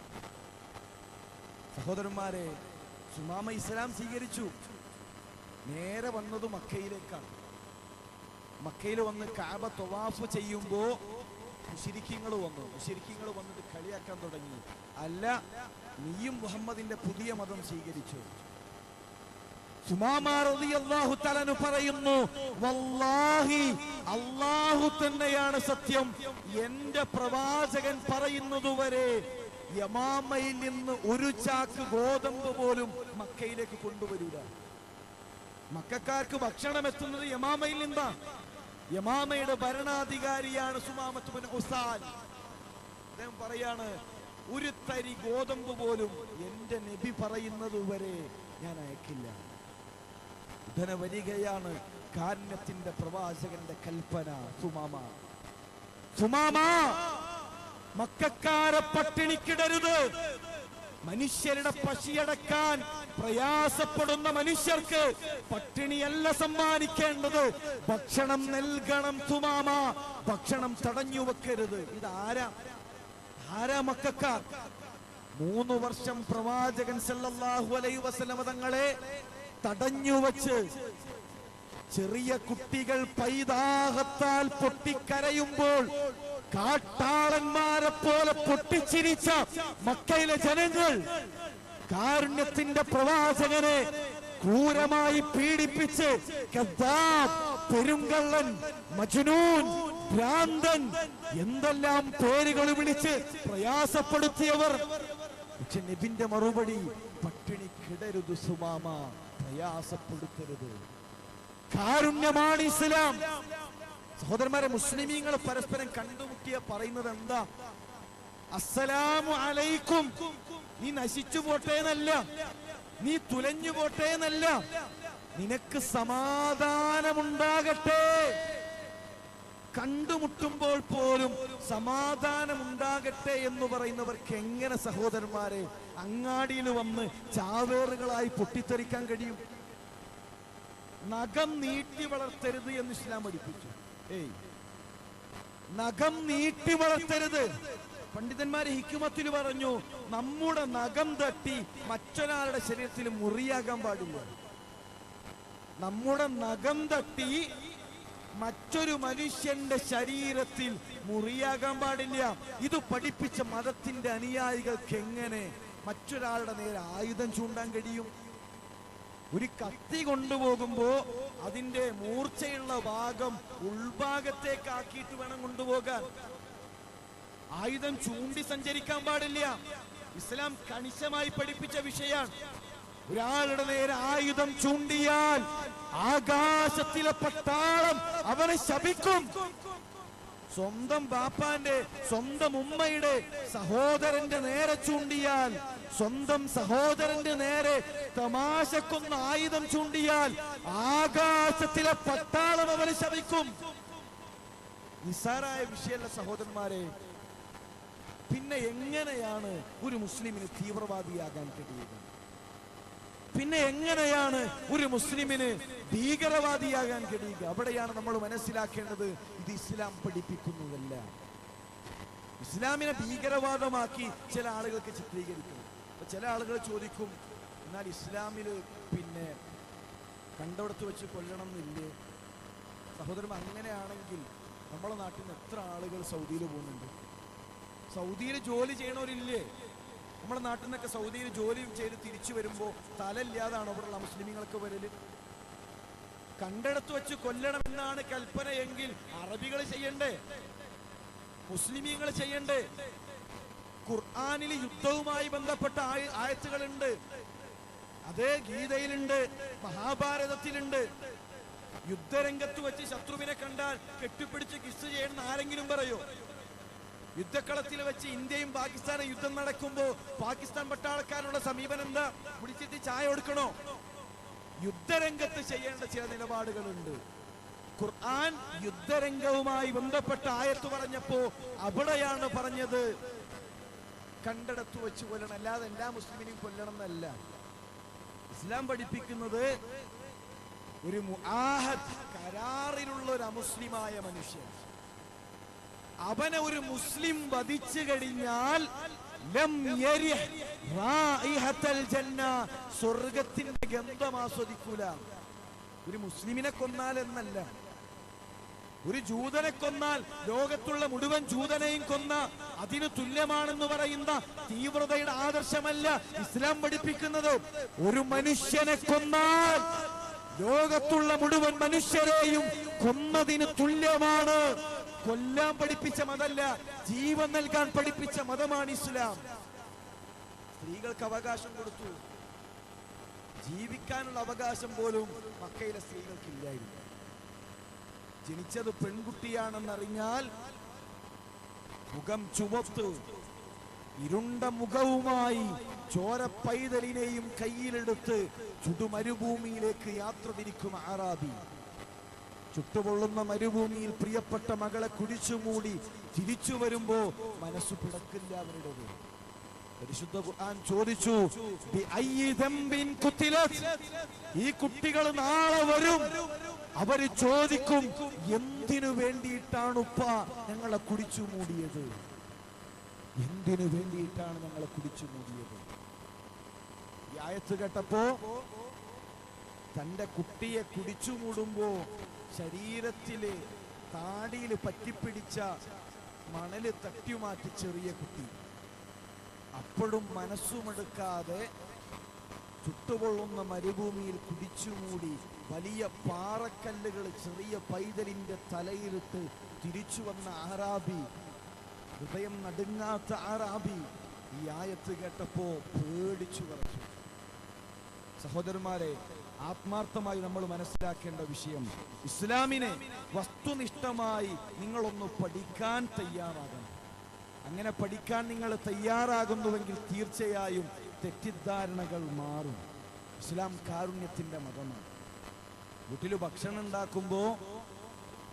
സഹോദരന്മാരെ, സുമാമ ഇസ്ലാം സ്വീകരിച്ചു. നേരെ വന്നത് മക്കയിലേക്കാണ്. മക്കയിൽ വന്ന് കഅബ തവാഫ് ചെയ്യുമ്പോ മുശ്രിക്കീങ്ങൾ വന്നിട്ട് കളിയാക്കാൻ തുടങ്ങി. അല്ല, നീയും മുഹമ്മദിന്റെ പുതിയ മതം സ്വീകരിച്ചു. സുമാമ റളിയല്ലാഹു തആല അൻഹു പറയുന്നു, വല്ലാഹി അല്ലാഹു തന്നെയാണ് സത്യം, എന്റെ പ്രവാചകൻ പറയുന്നതുവരെ യമാമയിൽ നിന്ന് ഒരു ചാക്ക് ഗോതമ്പ് പോലും മക്കയിലേക്ക് കൊണ്ടുവരൂല. മക്കക്കാർക്ക് ഭക്ഷണം എത്തുന്നത് യമാമയിൽ നിന്നാണ്. യമാമയുടെ ഭരണാധികാരിയാണ് സുമാമത്ത് ബിൻ ഉസാൽ. അദ്ദേഹം പറയാണ്, ഒരു തരി ഗോതമ്പ് പോലും എന്റെ നബി പറയുന്നത് വരെ ഞാൻ അയക്കില്ല. ഉടനെ വരികയാണ് കാരുണ്യത്തിന്റെ പ്രവാചകന്റെ കൽപ്പന. സുമാമ, മക്കക്കാരെ പട്ടിണിക്കിടരുത്. മനുഷ്യരുടെ പശിയടക്കാൻ പ്രയാസപ്പെടുന്ന മനുഷ്യർക്ക് പട്ടിണിയല്ല സമ്മാനിക്കേണ്ടത്, ഭക്ഷണം നൽകണം. സുമാമ, ഭക്ഷണം തടഞ്ഞു വെക്കരുത്. ഇതാരാ മക്കക്കാർ? 3 വർഷം പ്രവാചകൻ സല്ലല്ലാഹു അലൈഹി വസല്ലമ തങ്ങളെ തടഞ്ഞു വച്ച് ചെറിയ കുട്ടികൾ പൈതാഹത്താൽ പൊട്ടിക്കരയുമ്പോൾ കാട്ടാളന്മാരെ പോലെ പൊട്ടിച്ചിരിച്ച മക്കയിലെ ജനങ്ങൾ കാരുണ്യത്തിന്റെ പ്രവാചകനെ ക്രൂരമായി പീഡിപ്പിച്ച് പെരുങ്കള്ളൻ, മജ്നൂൻ, ഭ്രാന്തൻ എന്തെല്ലാം പേരുകൾ വിളിച്ച് പ്രയാസപ്പെടുത്തിയവർ. പക്ഷെ നബിന്റെ മറുപടി, പട്ടിണി കിടരുത് സുമാമ, പ്രയാസപ്പെടുത്തരുത്. കാരുണ്യമാണ് ഇസ്ലാം. സഹോദരന്മാരെ, മുസ്ലിമീങ്ങൾ പരസ്പരം കണ്ടുമുട്ടിയ പറയുന്നത് എന്താ? അസ്സലാമു അലൈക്കും. നീ നശിച്ചു പോട്ടേന്നല്ല, നീ തുലഞ്ഞു പോട്ടേന്നല്ല, നിനക്ക് സമാധാനമുണ്ടാകട്ടെ. കണ്ടുമുട്ടുമ്പോൾ പോലും സമാധാനമുണ്ടാകട്ടെ എന്ന് പറയുന്നവർക്ക് എങ്ങനെ സഹോദരന്മാരെ അങ്ങാടിയിൽ വന്ന് ചാവേറുകളായി പൊട്ടിത്തെറിക്കാൻ കഴിയും? നഖം നീട്ടി വളർത്തരുത് എന്ന് ഇസ്ലാം പഠിപ്പിച്ചു. നഖം നീട്ടി വളർത്തരുത്. പണ്ഡിതന്മാരെ ഹിക്മത്തിൽ പറഞ്ഞു, നമ്മുടെ നഖം തട്ടി മറ്റൊരാളുടെ ശരീരത്തിൽ മുറിയാകാൻ പാടില്ല. നമ്മുടെ നഖം തട്ടി മറ്റൊരു മനുഷ്യന്റെ ശരീരത്തിൽ മുറിയാകാൻ പാടില്ല. ഇത് പഠിപ്പിച്ച മതത്തിന്റെ അനുയായികൾക്ക് എങ്ങനെ മറ്റൊരാളുടെ നേരെ ആയുധം ചൂണ്ടാൻ കഴിയും? ഒരു കത്തി കൊണ്ടുപോകുമ്പോ അതിന്റെ മൂർച്ചയുള്ള ഭാഗം ഉൾഭാഗത്തേക്ക് ആക്കിയിട്ട് വേണം കൊണ്ടുപോകാൻ. ആയുധം ചൂണ്ടി സഞ്ചരിക്കാൻ പാടില്ല. ഇസ്ലാം കണിശമായി പഠിപ്പിച്ച വിഷയമാണ്. ഒരാളുടെ നേരെ ആയുധം ചൂണ്ടിയാൽ ആകാശത്തിലെ പട്ടാളം അവനെ ശപിക്കും. സ്വന്തം ബാപ്പാന്റെ, സ്വന്തം ഉമ്മയുടെ സഹോദരന്റെ നേരെ ചൂണ്ടിയാൽ, സ്വന്തം സഹോദരന്റെ നേരെ തമാശക്കൊന്ന ആയുധം ചൂണ്ടിയാൽ ആകാശത്തിലെ പട്ടാളം അവനെ ശപിക്കും. നിസ്സാരായ വിഷയമല്ല സഹോദരന്മാരെ. പിന്നെ എങ്ങനെയാണ് ഒരു മുസ്ലിമിന് തീവ്രവാദിയാകാൻ കഴിയുക? പിന്നെ എങ്ങനെയാണ് ഒരു മുസ്ലിമിന് ഭീകരവാദിയാകാൻ കഴിയുക? അവിടെയാണ് നമ്മൾ മനസ്സിലാക്കേണ്ടത്, ഇത് ഇസ്ലാം പഠിപ്പിക്കുന്നതല്ല. ഇസ്ലാമിനെ ഭീകരവാദമാക്കി ചില ആളുകൾക്ക് ചിത്രീകരിക്കും. ചില ആളുകൾ ചോദിക്കും, എന്നാൽ ഇസ്ലാമിൽ പിന്നെ കണ്ടോടത്ത് വെച്ച് കൊല്ലണം എന്നില്ലേ? സഹോദരൻ, അങ്ങനെയാണെങ്കിൽ നമ്മളെ നാട്ടിൽ നിന്ന് എത്ര ആളുകൾ സൗദിയിൽ പോകുന്നുണ്ട്? സൗദിയിൽ ജോലി ചെയ്യണവരില്ലേ? നമ്മുടെ നാട്ടിൽ നിന്നൊക്കെ സൗദിയിൽ ജോലി ചെയ്ത് തിരിച്ചു വരുമ്പോൾ തലയില്ലാതാണോ ഇവിടെയുള്ള മുസ്ലിമീങ്ങൾക്ക് വരല്? കണ്ടെടുത്ത് വെച്ച് കൊല്ലണമെന്നാണ് കൽപ്പനയെങ്കിൽ അറബികൾ ചെയ്യണ്ടേ? മുസ്ലിമീങ്ങൾ ചെയ്യണ്ടേ? ഖുർആനിൽ യുദ്ധവുമായി ബന്ധപ്പെട്ട ആയത്തുകളുണ്ട്. അതേ ഗീതയിലുണ്ട്, മഹാഭാരതത്തിലുണ്ട്. യുദ്ധരംഗത്ത് വെച്ച് ശത്രുവിനെ കണ്ടാൽ കെട്ടിപ്പിടിച്ച് കിസ് ചെയ്യണമെന്ന് ആരെങ്കിലും പറയോ? യുദ്ധക്കളത്തിൽ വെച്ച് ഇന്ത്യയും പാകിസ്ഥാനും യുദ്ധം നടക്കുമ്പോ പാകിസ്ഥാൻ പട്ടാളക്കാരുടെ സമീപനം എന്താ? പിടിച്ചിട്ട് ചായ കൊടുക്കണോ? യുദ്ധരംഗത്ത് ചെയ്യേണ്ട ചില നിലപാടുകളുണ്ട്. ഖുർആൻ യുദ്ധരംഗവുമായി ബന്ധപ്പെട്ട ആയത്ത് പറഞ്ഞപ്പോ അവിടെയാണ് പറഞ്ഞത് കണ്ടെടുത്ത് വെച്ച് കൊല്ലണം, അല്ലാതെ എല്ലാ മുസ്ലിമിനെയും കൊല്ലണം എന്നല്ല. ഇസ്ലാം പഠിപ്പിക്കുന്നത് ഒരു മുആഹദ്, കരാറിലുള്ള ഒരു അമുസ്ലിമായ മനുഷ്യൻ, അവനെ ഒരു മുസ്ലിം വധിച്ചു കഴിഞ്ഞാൽ ലം യരിഹ് റായിഹത്തൽ ജന്ന, സ്വർഗ്ഗത്തിന്റെ ഗന്ധം ആസ്വദിക്കൂല. ഒരു മുസ്ലിമിനെ കൊന്നാൽ എന്നല്ല, ഒരു ജൂതനെ കൊന്നാൽ ലോകത്തുള്ള മുഴുവൻ ജൂതനെയും കൊന്ന അതിന് തുല്യമാണെന്ന് പറയുന്ന തീവ്രതയുടെ ആദർശമല്ല ഇസ്ലാം പഠിപ്പിക്കുന്നത്. ഒരു മനുഷ്യനെ കൊന്നാൽ ലോകത്തുള്ള മുഴുവൻ മനുഷ്യരെയും കൊന്നതിന് തുല്യമാണ്. കൊല്ലാൻ പഠിപ്പിച്ച മതമല്ല, ജീവൻ നൽകാൻ പഠിപ്പിച്ച മതമാണ് ഇസ്ലാം. സ്ത്രീകൾക്ക് അവകാശം കൊടുത്തു. ജീവിക്കാനുള്ള അവകാശം പോലും മക്കയിലെ സ്ത്രീകൾക്കില്ലായിരുന്നു. ജനിച്ചത് പെൺകുട്ടിയാണെന്നറിഞ്ഞാൽ മുഖം ചുവത്ത് ഇരുണ്ട മുഖവുമായി ചോര പൈതലിനെയും കയ്യിലെടുത്ത് ചുടുമരുഭൂമിയിലേക്ക് യാത്ര തിരിക്കും ആറാബി. ചുട്ടുപൊള്ളുന്ന മരുഭൂമിയിൽ പ്രിയപ്പെട്ട മകളെ കുഴിച്ചുമൂടി തിരിച്ചു വരുമ്പോ മനസ്സു പിടക്കില്ല അവരുടേത്. പരിശുദ്ധ ഖുർആൻ ചോദിച്ചു, ഈ കുട്ടികൾ നാളെ വരും, അവര് ചോദിക്കും, എന്തിനു വേണ്ടിയിട്ടാണ് ഉപ്പ ഞങ്ങളെ കുടിച്ചു മൂടിയത്? എന്തിനു വേണ്ടിയിട്ടാണ് ഞങ്ങളെ കുടിച്ചു മൂടിയത്? ഈ ആയത്ത് കേട്ടപ്പോ തന്റെ കുട്ടിയെ കുടിച്ചു മൂടുമ്പോ ശരീരത്തില് താടിയില് പറ്റിപ്പിടിച്ച മണല് തട്ടിമാറ്റി ചെറിയ കുട്ടി, അപ്പോഴും മനസ്സുമെടുക്കാതെ ചുട്ടുപൊള്ളുന്ന മരുഭൂമിയിൽ കുടിച്ചുമൂടി വലിയ പാറക്കല്ലുകൾ ചെറിയ പൈതലിന്റെ തലയിലിട്ട് തിരിച്ചു വന്ന ആറാബി, ഹൃദയം നടുങ്ങാത്ത ആറാബി ഈ ആയത്ത് കേട്ടപ്പോ പേടിച്ചു വിറച്ചു. സഹോദരന്മാരെ, ആത്മാർത്ഥമായി നമ്മൾ മനസ്സിലാക്കേണ്ട വിഷയം, ഇസ്ലാമിനെ വസ്തുനിഷ്ഠമായി നിങ്ങളൊന്ന് പഠിക്കാൻ തയ്യാറാകണം. അങ്ങനെ പഠിക്കാൻ നിങ്ങൾ തയ്യാറാകുന്നുവെങ്കിൽ തീർച്ചയായും തെറ്റിദ്ധാരണകൾ മാറും. ഇസ്ലാം കാരുണ്യത്തിന്റെ മതമാണ്. വീട്ടിൽ ഭക്ഷണം ഉണ്ടാക്കുമ്പോ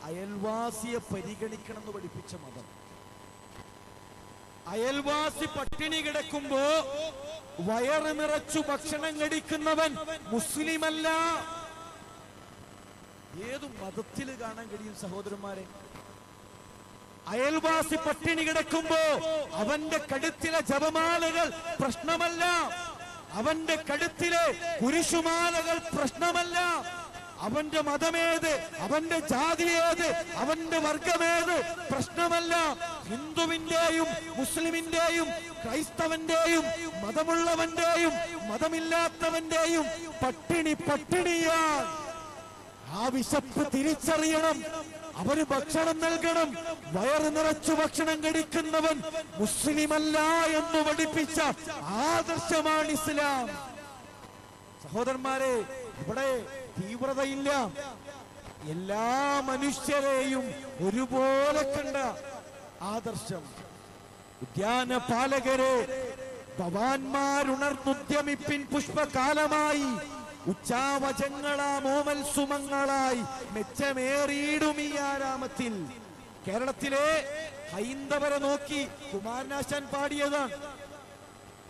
അയൽവാസിയെ പരിഗണിക്കണം എന്ന് പഠിപ്പിച്ച മതം. അയൽവാസി പട്ടിണി കിടക്കുമ്പോ വയറ് നിറച്ചു ഭക്ഷണം കഴിക്കുന്നവൻ മുസ്ലിമല്ല. ഏതു മതത്തിൽ കാണാൻ കഴിയും സഹോദരന്മാരെ? അയൽവാസി പട്ടിണി കിടക്കുമ്പോ അവന്റെ കഴുത്തിലെ ജപമാലകൾ പ്രശ്നമല്ല, അവന്റെ കഴുത്തിലെ കുരിശുമാലകൾ പ്രശ്നമല്ല. അവന്റെ മതമേത്, അവന്റെ ജാതിയേത്, അവന്റെ വർഗമേത് പ്രശ്നമല്ല. ഹിന്ദുവിന്റെയും മുസ്ലിമിന്റെയും ക്രൈസ്തവന്റെയും മതമുള്ളവന്റെയും മതമില്ലാത്തവന്റെയും പട്ടിണി പട്ടിണിയാണ്. ആ വിശപ്പ് തിരിച്ചറിയണം. അവന് ഭക്ഷണം നൽകണം. വയറ് നിറച്ചു ഭക്ഷണം കഴിക്കുന്നവൻ മുസ്ലിമല്ല എന്ന് പഠിപ്പിച്ച ആദർശമാണ് ഇസ്ലാം. സഹോദരന്മാരെ, ഇവിടെ തീവ്രതയില്ല. എല്ലാ മനുഷ്യരെയും ഒരുപോലെ കണ്ട ആദർശം. ഉദ്യാന പാലകരെ, ഭവാന്മാരുണർന്നുദ്യമിപ്പിൻ പുഷ്പകാലമായി, ഉച്ചാവചങ്ങളാ മോമൽ സുമങ്ങളായി മെച്ചമേറിയിടും ഈ ആരാമത്തിൽ. കേരളത്തിലെ ഹൈന്ദവരെ നോക്കി കുമാരനാശാൻ പാടിയതാണ്.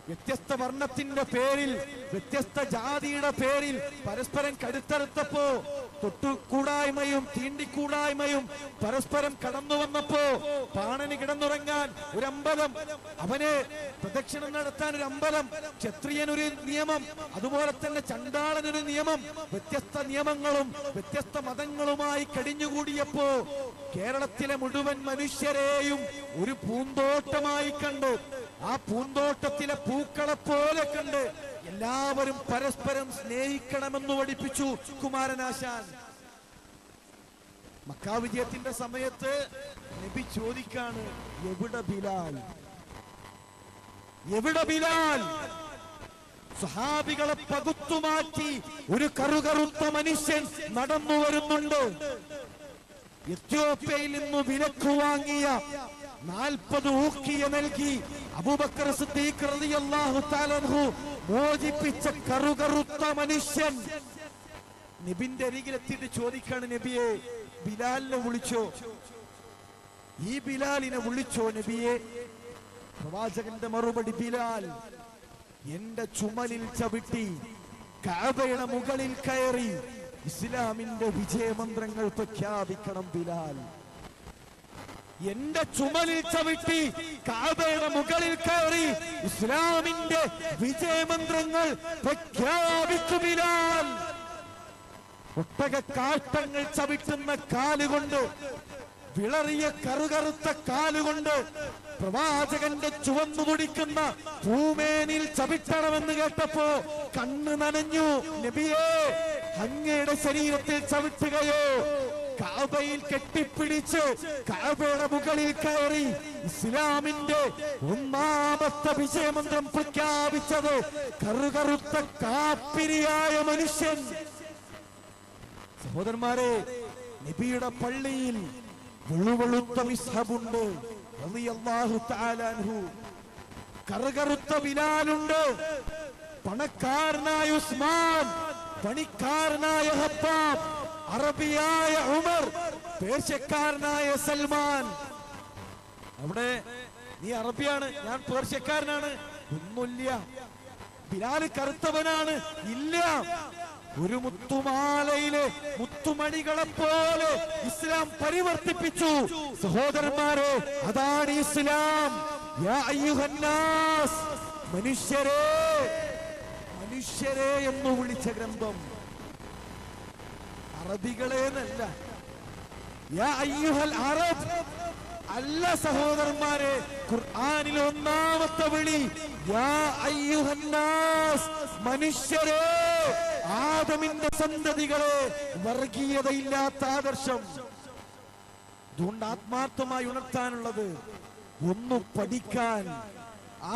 വ്യത്യസ്ത വർണ്ണത്തിന്റെ പേരിൽ, വ്യത്യസ്ത ജാതിയുടെ പേരിൽ പരസ്പരം കരുത്തറുത്തപ്പോ, തൊട്ടുകൂടായ്മയും തീണ്ടിക്കൂടായ്മയും പരസ്പരം കടന്നു വന്നപ്പോ, പാണന് കിടന്നുറങ്ങാൻ ഒരു അമ്പലം, അവന് പ്രദക്ഷിണം നടത്താൻ ഒരു അമ്പലം, ക്ഷത്രിയനൊരു നിയമം, അതുപോലെ തന്നെ ചണ്ടാളനൊരു നിയമം, വ്യത്യസ്ത നിയമങ്ങളും വ്യത്യസ്ത മതങ്ങളുമായി കഴിഞ്ഞുകൂടിയപ്പോ കേരളത്തിലെ മുഴുവൻ മനുഷ്യരെയും ഒരു പൂന്തോട്ടമായി കണ്ട്, ആ പൂന്തോട്ടത്തിലെ പൂക്കളെ പോലെ കണ്ട് എല്ലാവരും പരസ്പരം സ്നേഹിക്കണമെന്ന് പഠിപ്പിച്ചു കുമാരനാശാൻ. മക്ക വിജയത്തിന്റെ സമയത്ത് നബി ചോദിക്കാണ്, എവിടെ ബിലാൽ, എവിടെ ബിലാൽ? സ്വഹാബികളെ പകുത്തുമാറ്റി ഒരു കറുകറുത്ത മനുഷ്യൻ നടന്നു വരുന്നുണ്ട്. എത്യോപ്യയിൽ നിന്ന് വിലക്ക് വാങ്ങിയ 40 ഊക്കിയ നൽകി അബൂബക്കർ സിദ്ദീഖ് റളിയല്ലാഹു തആല അൻഹു മോചിപ്പിച്ച കറുകറുത്ത മനുഷ്യൻ നബിന്റെ അരികിലെത്തിയിട്ട് ചോദിക്കാണ്, നബിയെ ബിലാലിനെ വിളിച്ചോ? ഈ ബിലാലിനെ വിളിച്ചോ നബിയെ? പ്രവാചകന്റെ മറുപടി, ബിലാൽ എന്റെ ചുമലിൽ ചവിട്ടി കഅബയുടെ മുകളിൽ കയറി ഇസ്ലാമിന്റെ വിജയമന്ത്രങ്ങൾ പ്രഖ്യാപിക്കണം ബിലാൽ. എന്റെ ചുമലിൽ ചവിട്ടി കഅബയുടെ മുകളിൽ കയറി ഇസ്ലാമിന്റെ വിജയമന്ത്രങ്ങൾ പ്രഖ്യാപിക്കും ബിലാൽ. ഒട്ടക കാഷ്ടങ്ങൾ ചവിട്ടുന്ന കാലുകൊണ്ട്, വിളറിയ കറുകറുത്ത കാലുകൊണ്ട് പ്രവാചകന്റെ ചുവന്നു തുടിക്കുന്ന ഭൂമേനിൽ ചവിട്ടണമെന്ന് കേട്ടപ്പോ കണ്ണ് നനഞ്ഞു. നബിയേ, അങ്ങയുടെ ശരീരത്തിൽ ചവിട്ടുകയോ? കഅബയിൽ കെട്ടിപ്പിടിച്ച് കഅബയുടെ മുകളിൽ കയറി ഇസ്ലാമിന്റെ ഒന്നാമത്തെ വിജയമന്ത്രം പ്രഖ്യാപിച്ചത് കറുകറുത്ത കാപ്പിരിയായ മനുഷ്യൻ. സഹോദരന്മാരെ, നബിയുടെ പള്ളിയിൽ വെളുവെളുത്ത മിസ്ഹബുണ്ട് റളിയല്ലാഹു തആല അൻഹു. കറുകറുത്ത ബിലാലുണ്ട്, പണക്കാരനായ ഉസ്മാൻ, പണിക്കാരനായ ഹബ്ബാബ്, അറബിയായ ഉമർ, പേർഷ്യക്കാരനായ സൽമാൻ. അവിടെ നീ അറബിയാണ്, ഞാൻ പേർഷ്യക്കാരനാണ്, ഒന്നുമില്ല. ബിലാൽ കറുത്തവനാണ്, ഇല്ല. ഒരു മുത്തുമാലയിലെ മുത്തുമണികളെ പോലെ ഇസ്ലാം പരിവർത്തിപ്പിച്ചു. സഹോദരന്മാരെ, അതാണ് ഇസ്ലാം. യാ അയ്യുഹന്നാസ്, മനുഷ്യരെ, മനുഷ്യരെ എന്ന് വിളിച്ച ഗ്രന്ഥം അറബികളെന്നല്ല. യാ അയ്യുഹൽ അറബ് അല്ല സഹോദരന്മാരെ, ഖുർആനിലെ ഒന്നാമത്തെ വിളി യാ അയ്യുഹന്നാസ്, മനുഷ്യരെ, ആദമിന്റെ സന്തതികളെ, വർഗീയതയില്ലാത്ത ആദർശം. അതുകൊണ്ട് ആത്മാർത്ഥമായി ഉണർത്താനുള്ളത്, ഒന്ന് പഠിക്കാൻ,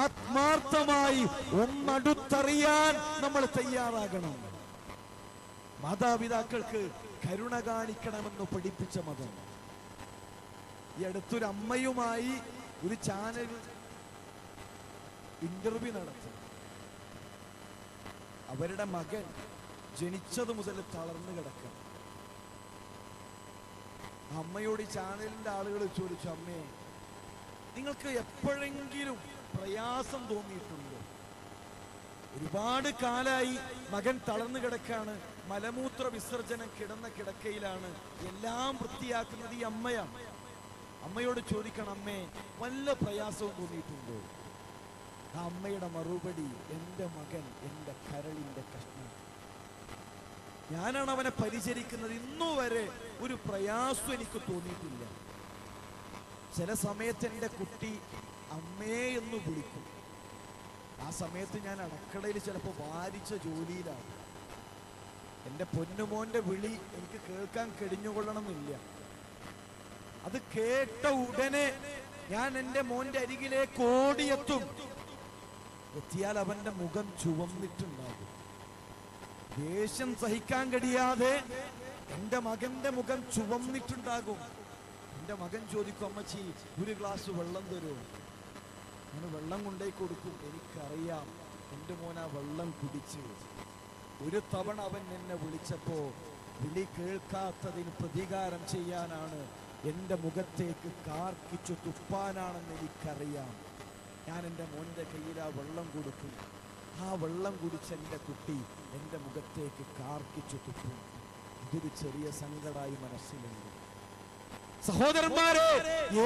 ആത്മാർത്ഥമായി ഒന്നടുത്തറിയാൻ നമ്മൾ തയ്യാറാകണം. മാതാപിതാക്കൾക്ക് കരുണ കാണിക്കണമെന്ന് പഠിപ്പിച്ച മതം. ഈ അടുത്തൊരു അമ്മയുമായി ഒരു ചാനൽ ഇന്റർവ്യൂ നടത്തി. അവരുടെ മകൻ ജനിച്ചത് മുതൽ തളർന്നു കിടക്കുക. അമ്മയോട് ഈ ചാനലിന്റെ ആളുകൾ ചോദിച്ചു, അമ്മേ, നിങ്ങൾക്ക് എപ്പോഴെങ്കിലും പ്രയാസം തോന്നിയിട്ടുണ്ടോ? ഒരുപാട് കാലായി മകൻ തളർന്നു കിടക്കാണ്, മലമൂത്ര വിസർജനം കിടന്ന കിടക്കയിലാണ്, എല്ലാം വൃത്തിയാക്കുന്നത് ഈ അമ്മയാണ്. അമ്മയോട് ചോദിക്കണം, അമ്മേ, വല്ല പ്രയാസവും തോന്നിയിട്ടുണ്ടോ? ആ അമ്മയുടെ മറുപടി, എൻ്റെ മകൻ എൻ്റെ കരളിന്റെ കഷ്ണം, ഞാനാണ് അവനെ പരിചരിക്കുന്നത്, ഇന്നുവരെ ഒരു പ്രയാസം എനിക്ക് തോന്നിയിട്ടില്ല. ചില സമയത്ത് എൻ്റെ കുട്ടി അമ്മേ എന്ന് വിളിക്കും. ആ സമയത്ത് ഞാൻ അടുക്കളയിൽ ചിലപ്പോൾ വാരിച്ച ജോലിയിലാണ്. എൻ്റെ പൊന്നുമോന്റെ വിളി എനിക്ക് കേൾക്കാൻ കഴിഞ്ഞുകൊള്ളണമെന്നില്ല. അത് കേട്ട ഉടനെ ഞാൻ എൻ്റെ മോന്റെ അരികിലേക്ക് ഓടിയെത്തും. എത്തിയാൽ അവന്റെ മുഖം ചുവന്നിട്ടുണ്ടാകും. ദേഷ്യം സഹിക്കാൻ കഴിയാതെ എൻ്റെ മകന്റെ മുഖം ചുവന്നിട്ടുണ്ടാകും. എൻ്റെ മകൻ ചോദിക്കും, അമ്മച്ചി ഒരു ഗ്ലാസ് വെള്ളം തരുമോ? ഞാൻ വെള്ളം കൊണ്ടേ കൊടുക്കും. എനിക്കറിയാം എൻ്റെ മോൻ ആ വെള്ളം കുടിച്ച്. ഒരു തവണ അവൻ എന്നെ വിളിച്ചപ്പോ വിളി കേൾക്കാത്തതിന് പ്രതികാരം ചെയ്യാനാണ് എൻ്റെ മുഖത്തേക്ക് കാർക്കിച്ചു തുപ്പാനാണെന്ന് എനിക്കറിയാം. ഞാൻ എൻ്റെ മോൻ്റെ കയ്യിൽ ആ വെള്ളം കൊടുക്കും. ആ വെള്ളം കുടിച്ച എൻ്റെ കുട്ടി എൻ്റെ മുഖത്തേക്ക് കാർക്കിച്ചു തുപ്പും. ഇതൊരു ചെറിയ സങ്കടമായി മനസ്സിലുണ്ട്. സഹോദരന്മാരെ,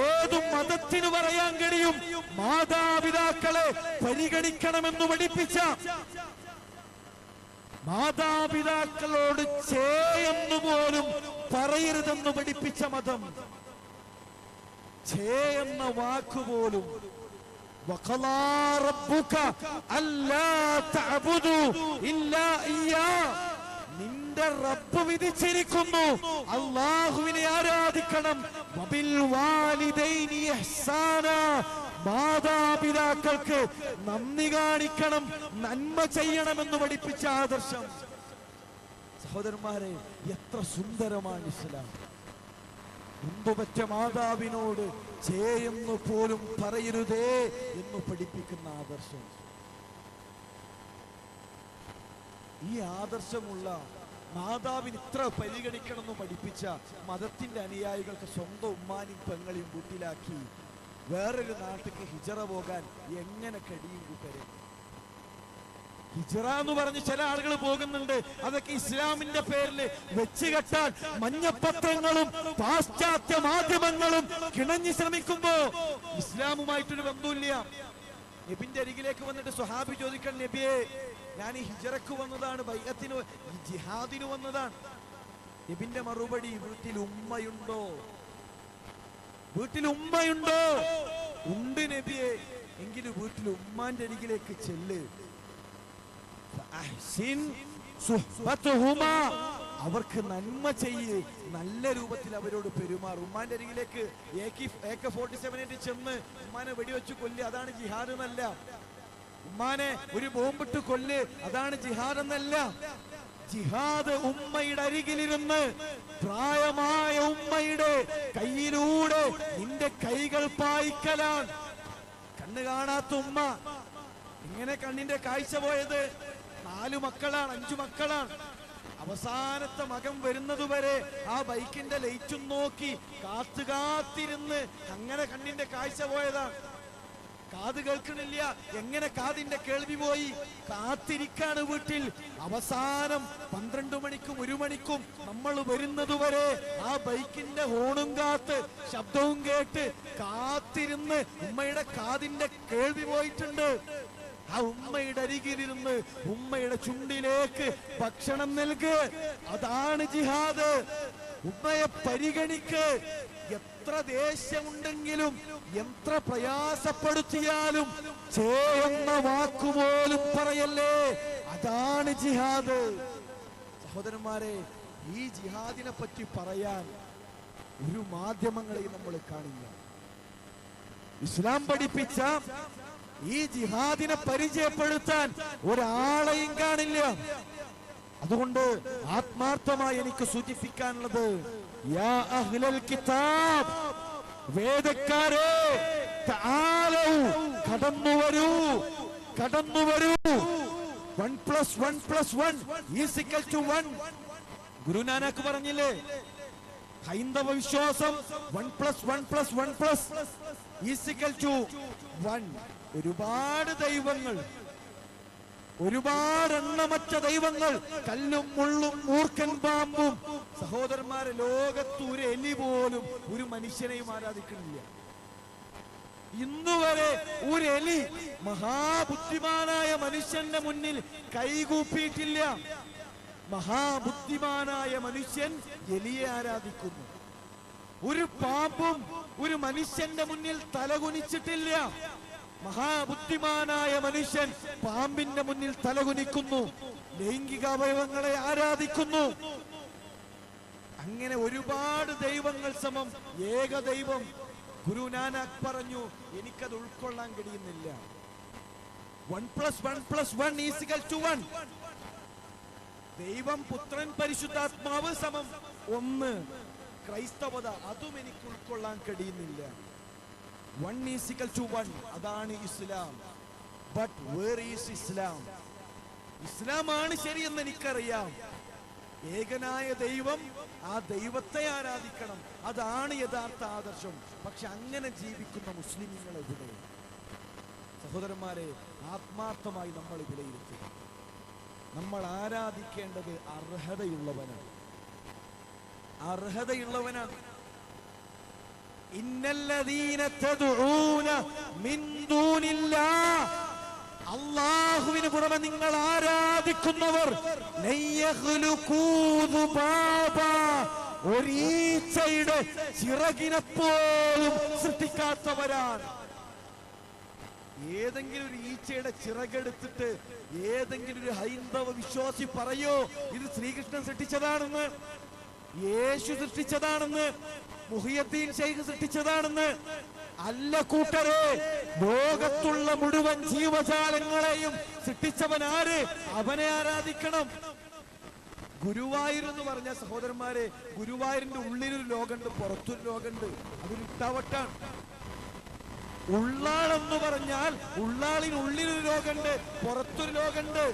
ഏതു മതത്തിന് പറയാൻ കഴിയും മാതാപിതാക്കളെ പരിഗണിക്കണമെന്ന് പഠിപ്പിച്ച, മാതാപിതാക്കളോട് ചേയെന്നു പോലും പറയരുതെന്ന് പഠിപ്പിച്ച മതം? ചേ എന്ന വാക്കുപോലും വഖളാ റബ്ബുക അല്ലാ തഅബുദു ഇല്ലാ ഇയ്യാ, നിന്റെ റബ്ബ് വിധിച്ചിരിക്കുന്നു അല്ലാഹുവിനെ ആരാധിക്കണം. വബിൽ വാലിദൈനി ഇഹ്സാനാ, മാതാപിതാക്കൾക്ക് നന്ദി കാണിക്കണം, നന്മ ചെയ്യണമെന്ന് പഠിപ്പിച്ച ആദർശം. സഹോദരന്മാരെ, എത്ര സുന്ദരമാണ് ഇസ്ലാം. മുമ്പുപറ്റ മാതാവിനോട് ചേയെന്ന് പോലും പറയരുതേ എന്ന് പഠിപ്പിക്കുന്ന ആദർശം. ഈ ആദർശമുള്ള മാതാവിന് ഇത്ര പരിഗണിക്കണമെന്ന് പഠിപ്പിച്ച മതത്തിന്റെ അനുയായികൾക്ക് സ്വന്തം ഉമ്മാനെയും പെങ്ങളെയും വീട്ടിലാക്കി വേറൊരു നാട്ടിലേക്ക് ഹിജറ പോകാൻ എങ്ങനെ കഴിയും കൂട്ടരെ? ഹിജറ എന്ന് പറഞ്ഞ് ചില ആളുകൾ പോകുന്നുണ്ട്. അതൊക്കെ ഇസ്ലാമിന്റെ പേരിൽ വെച്ച് കെട്ടാൻ മഞ്ഞപ്പത്രങ്ങളും പാശ്ചാത്യ മാധ്യമങ്ങളും കിണഞ്ഞു ശ്രമിക്കുമ്പോ ഇസ്ലാമുമായിട്ടൊരു ബന്ധമില്ല. നബിന്റെ അരികിലേക്ക് വന്നിട്ട് സ്വഹാബി ചോദിക്കാൻ, നബിയെ, ഞാൻ ഈ ഹിജറക്ക് വന്നതാണ്, ബൈഅത്തിന് ജിഹാദിന് വന്നതാണ്. നബിന്റെ മറുപടി, വീട്ടിൽ ഉമ്മയുണ്ടോ? വീട്ടിൽ ഉമ്മയുണ്ടോ? ഉണ്ട് നബിയെ. എങ്കിലും വീട്ടിൽ ഉമ്മാന്റെ അരികിലേക്ക് ചെല്ല്. അവർക്ക് നന്മ ചെയ്യ്, നല്ല രൂപത്തിൽ അവരോട് പെരുമാറും. ഉമ്മാന്റെ അരികിലേക്ക് AK-47 ചെന്ന് ഉമ്മാനെ വെടിവെച്ച് കൊല്ല്, അതാണ് ജിഹാദ് എന്നല്ല. ഉമ്മാനെ ഒരു ബോംബിട്ട് കൊല്ല്, അതാണ് ജിഹാദ് എന്നല്ല. ജിഹാദ് ഉമ്മയുടെ അരികിലിരുന്ന് പ്രായമായ ഉമ്മയുടെ കയ്യിലൂടെ നിന്റെ കൈകൾ പായിക്കലാണ്. കണ്ണ് കാണാത്ത ഉമ്മ, ഇങ്ങനെ കണ്ണിന്റെ കാഴ്ച പോയത് 4 മക്കളാണ്, 5 മക്കളാണ്. അവസാനത്തെ മകൻ വരുന്നതുവരെ ആ ബൈക്കിന്റെ ലൈറ്റും നോക്കി കാത്തിരുന്ന് അങ്ങനെ കണ്ണിന്റെ കാഴ്ച പോയതാണ്. കാത് കേൾക്കണില്ല, എങ്ങനെ കാതിന്റെ കേൾവി പോയി? കാത്തിരിക്കാണ് വീട്ടിൽ. അവസാനം 12 മണിക്കും 1 മണിക്കും നമ്മൾ വരുന്നതുവരെ ആ ബൈക്കിന്റെ ഹോണും കാത്ത് ശബ്ദവും കേട്ട് കാത്തിരുന്ന് ഉമ്മയുടെ കാതിന്റെ കേൾവി പോയിട്ടുണ്ട്. ആ ഉമ്മയുടെ അരികിലിരുന്ന് ഉമ്മയുടെ ചുണ്ടിലേക്ക് ഭക്ഷണം നൽക്, അതാണ് ജിഹാദ്. ഉമ്മയെ പരിഗണിക്ക്. എത്ര ദേഷ്യമുണ്ടെങ്കിലും എത്ര പ്രയാസപ്പെടുത്തിയാലും ചെയ്യുന്ന വാക്കുപോലും പറയല്ലേ, അതാണ് ജിഹാദ്. സഹോദരന്മാരെ, ഈ ജിഹാദിനെ പറ്റി പറയാൻ ഒരു മാധ്യമങ്ങളെയും നമ്മൾ കാണില്ല. ഇസ്ലാം പഠിപ്പിച്ച ഈ ജിഹാദിനെ പരിചയപ്പെടുത്താൻ ഒരാളെയും കാണില്ല. അതുകൊണ്ട് ആത്മാർത്ഥമായി എനിക്ക് സൂചിപ്പിക്കാനുള്ളത്, യാ അഹ്ലൽ കിതാബ്, വേദക്കാരെ, തആലൂ, കടന്നു വരൂ, കടന്നു വരൂ. 1 + 1 + 1 = 1. ഗുരുനാനക് പറഞ്ഞില്ലേ, ഹൈന്ദവ വിശ്വാസം 1 + 1 + 1 = 1. ഒരുപാട് ദൈവങ്ങൾ, ഒരുപാട് എണ്ണമറ്റ ദൈവങ്ങൾ, കല്ലും മുള്ളും മൂർഖൻ പാമ്പും. സഹോദരന്മാരെ, ലോകത്ത് ഒരു എലി പോലും ഒരു മനുഷ്യനെയും ആരാധിക്കുന്നില്ല. ഇന്നുവരെ ഒരു എലി മഹാബുദ്ധിമാനായ മനുഷ്യന്റെ മുന്നിൽ കൈകൂപ്പിയിട്ടില്ല. മഹാബുദ്ധിമാനായ മനുഷ്യൻ എലിയെ ആരാധിക്കുന്നു. ഒരു പാമ്പും ഒരു മനുഷ്യന്റെ മുന്നിൽ തലകുനിച്ചിട്ടില്ല. മഹാബുദ്ധിമാനായ മനുഷ്യൻ പാമ്പിന്റെ മുന്നിൽ തലകുനിക്കുന്നു, ലൈംഗിക അവയവങ്ങളെ ആരാധിക്കുന്നു. അങ്ങനെ ഒരുപാട് ദൈവങ്ങൾ സമം ഏക ദൈവം. ഗുരുനാനക് പറഞ്ഞു, എനിക്കത് ഉൾക്കൊള്ളാൻ കഴിയുന്നില്ല. 1 + 1 = 1. ദൈവം, പുത്രൻ, പരിശുദ്ധാത്മാവ് സമം 1. ക്രൈസ്തവത, അതും എനിക്ക് ഉൾക്കൊള്ളാൻ കഴിയുന്നില്ല. 1 = 1, അതാണ് ഇസ്ലാം. ബട്ട് വേർ ഈസ് ഇസ്ലാം? ഇസ്ലാമാണ് ശരിയെന്ന് എനിക്കറിയാം. ഏകനായ ദൈവം, ആ ദൈവത്തെ ആരാധിക്കണം. അതാണ് യഥാർത്ഥ ആദർശം. പക്ഷെ അങ്ങനെ ജീവിക്കുന്ന മുസ്ലിമീങ്ങൾ എവിടെ? സഹോദരന്മാരെ, ആത്മാർത്ഥമായി നമ്മൾ വിലയിരുത്തുക. നമ്മൾ ആരാധിക്കേണ്ടത് അർഹതയുള്ളവനാണ്. അർഹതയുള്ളവനാണ്. ഇന്നല്ലദീന തദ്ഊന മിൻ ദൂനില്ലാഹ്, അല്ലാഹുവിന് പുറമെ നിങ്ങൾ ആരാധിക്കുന്നവർ ഒരീച്ചയുടെ ചിറകിനെപ്പോലും സൃഷ്ടിക്കാത്തവരാണ്. ഏതെങ്കിലും ഒരു ഈച്ചയുടെ ചിറകെടുത്തിട്ട് ഏതെങ്കിലും ഒരു ഹൈന്ദവ വിശ്വാസി പറയോ ഇത് ശ്രീകൃഷ്ണൻ സൃഷ്ടിച്ചതാണെന്ന്, യേശു സൃഷ്ടിച്ചതാണെന്ന്, മുഹിയുദ്ദീൻ ശൈഖ് സൃഷ്ടിച്ചതാണെന്ന്? അല്ല കൂട്ടരെ, ലോകത്തുള്ള മുഴുവൻ ജീവജാലങ്ങളെയും സൃഷ്ടിച്ചവൻ ആര്? അവനെ ആരാധിക്കണം. ഗുരുവായൂർ എന്ന് പറഞ്ഞ സഹോദരന്മാരെ, ഗുരുവായൂരിന്റെ ഉള്ളിലൊരു ലോകമുണ്ട്, പുറത്തൊരു ലോകമുണ്ട്. അതൊരു ഇട്ടാവട്ടാണ്. ഉള്ളാളെന്ന് പറഞ്ഞാൽ ഉള്ളാളിനുള്ളിലൊരു ലോകമുണ്ട്, പുറത്തൊരു ലോകമുണ്ട്.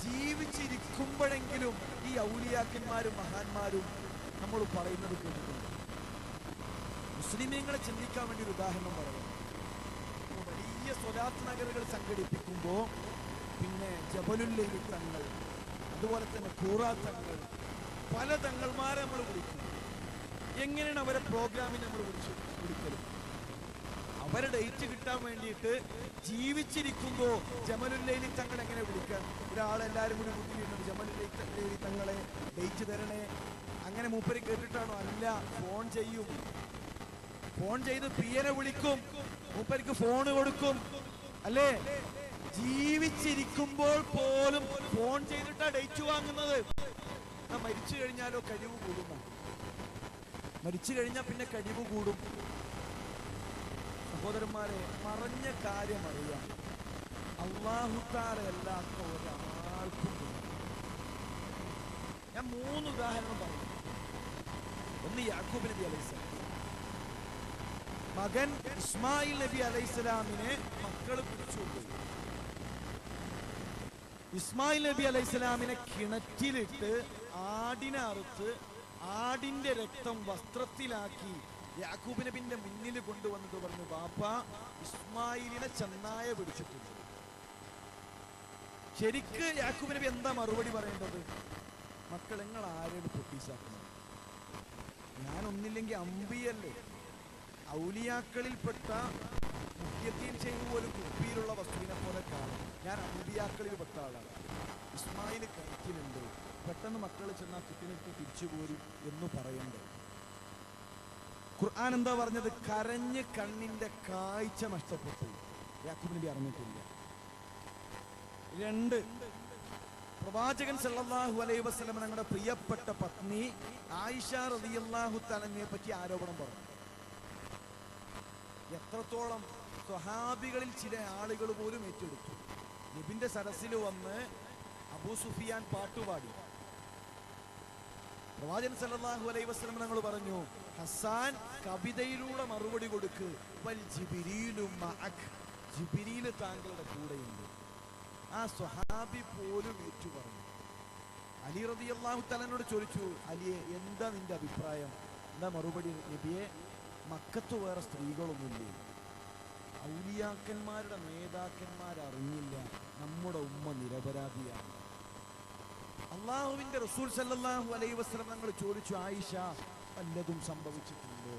ജീവിച്ചിരിക്കുമ്പോഴെങ്കിലും ഈ ഔലിയാക്കന്മാരും മഹാന്മാരും നമ്മൾ പറയുന്നത് കേട്ടിട്ടുണ്ട്. മുസ്ലിമീങ്ങളെ ചിന്തിക്കാൻ വേണ്ടി ഒരു ഉദാഹരണം പറയാം. വലിയ സ്വലാത്ത് നഗറുകൾ സംഘടിപ്പിക്കുമ്പോൾ പിന്നെ ജബലുല്ലൈൽ തങ്ങൾ, അതുപോലെ തന്നെ ഖൂറാ തങ്ങൾ, പല തങ്ങൾമാരെ നമ്മൾ വിളിക്കും. എങ്ങനെയാണ് അവരെ പ്രോഗ്രാമിന് നമ്മൾ വിളിക്കല്? അവരെ ഡേറ്റ് കിട്ടാൻ വേണ്ടിയിട്ട് ജീവിച്ചിരിക്കുമ്പോൾ ജമലുല്ലൈലി തങ്ങൾ എങ്ങനെ വിളിക്കാം? ഒരാളെല്ലാവരും കൂടി മുന്നിലിരുന്നത് ജമലുല്ലൈലി തങ്ങളെ ഡേറ്റ് തരണേ, അങ്ങനെ മൂപ്പര് കേട്ടിട്ടാണോ? അല്ല, ഫോൺ ചെയ്യും. ഫോൺ ചെയ്ത് പിയനെ വിളിക്കും, മൂപ്പർക്ക് ഫോൺ കൊടുക്കും, അല്ലേ? ജീവിച്ചിരിക്കുമ്പോൾ പോലും ഫോൺ ചെയ്തിട്ടാ ഡേറ്റ് വാങ്ങുന്നത്. മരിച്ചു കഴിഞ്ഞാലോ കഴിവ് കൂടും. മരിച്ചു കഴിഞ്ഞാൽ പിന്നെ കഴിവ് കൂടും. സഹോദരന്മാരെ, മറഞ്ഞ കാര്യം അറിയാം, അല്ലാഹു തആല അല്ലാത്ത ഒരാൾക്കും. ഞാൻ 3 ഉദാഹരണം പറഞ്ഞു. ഒന്ന് യാക്കൂബ് നബി അലൈഹിസ്സലാം, മകൻ ഇസ്മായിൽ നബി അലൈഹിസ്സലാമിനെ മക്കൾ പിടിച്ചുകൊണ്ടുപോയി. ഇസ്മായിൽ നബി അലൈഹിസ്സലാമിനെ കിണറ്റിലിട്ട് ആടിനെ അറുത്ത് ആടിന്റെ രക്തം വസ്ത്രത്തിലാക്കി യാക്കൂബ് നബിന്റെ മുന്നിൽ കൊണ്ടുവന്നിട്ട് പറഞ്ഞു, ബാപ്പ ഇസ്മായിലിനെ ചെന്നായ പിടിച്ചിട്ടുണ്ട്. ശരിക്ക് യാക്കൂബ് നബി എന്താ മറുപടി പറയേണ്ടത്? മക്കൾ, നിങ്ങൾ ആരെയാണ് പൊട്ടീസാക്കുന്നത്? ഞാനൊന്നില്ലെങ്കിൽ അമ്പിയല്ലേ, ഔലിയാക്കളിൽപ്പെട്ട മുഹിയുദ്ദീൻ ശൈഖ് പോലും കുപ്പിയിലുള്ള വസ്തുവിനെ പോലെ കാണും. ഞാൻ അമ്പിയാക്കളിൽ പെട്ട ആളാണ്. ഇസ്മായിൽ കിണറ്റിലുണ്ട്, പെട്ടെന്ന് മക്കൾ ചെന്നാൽ കിട്ടിനിട്ട് തിരിച്ചു പോരും എന്ന് പറയണ്ടേ? ഖുർആൻ എന്താ പറഞ്ഞത്? കരഞ്ഞ് കണ്ണിന്റെ കാഴ്ച നഷ്ടപ്പെട്ടു. യാക്കൂബ് നബി അറിഞ്ഞിട്ടില്ല. 2, പ്രവാചകൻ സല്ലല്ലാഹു അലൈഹി വസല്ലം ഞങ്ങളുടെ പ്രിയപ്പെട്ട പത്നി ആയിഷ റളിയല്ലാഹു തആലയെ പറ്റി ആരോപണം പറഞ്ഞു. എത്രത്തോളം സ്വഹാബികളിൽ ചില ആളുകൾ പോലും ഏറ്റെടുത്തു. നബിന്റെ സരസിൽ വന്ന് അബൂ സുഫിയാൻ പാട്ടുപാടി. പ്രവാചകൻ സല്ലല്ലാഹു അലൈഹി വസല്ലം ഞങ്ങൾ പറഞ്ഞു, ഹസ്സാൻ കവിതയിലൂടെ മറുപടി കൊടുക്ക്, വൽ ജിബ്രീലു മഅക്, ജിബ്രീൽ താങ്കളുടെ കൂടെയുണ്ട്. ആ സ്വഹാബി പോലും ഏറ്റു പറഞ്ഞു. അലി റളിയല്ലാഹു തആലയോട് ചോദിച്ചു, അലിയെ എന്താ നിന്റെ അഭിപ്രായം? എന്താ മറുപടി? നബിയെ, മക്കത്ത് വേറെ സ്ത്രീകളൊന്നുമില്ലേ? ഔലിയാക്കന്മാരുടെ നേതാക്കന്മാരറിഞ്ഞില്ല, നമ്മുടെ ഉമ്മ നിരപരാധിയാണ്. അള്ളാഹുവിന്റെ റസൂൽ സല്ലല്ലാഹു അലൈഹി വസല്ലം ഞങ്ങൾ ചോദിച്ചു, ആയിഷ വല്ലതും സംഭവിച്ചിട്ടുണ്ടോ?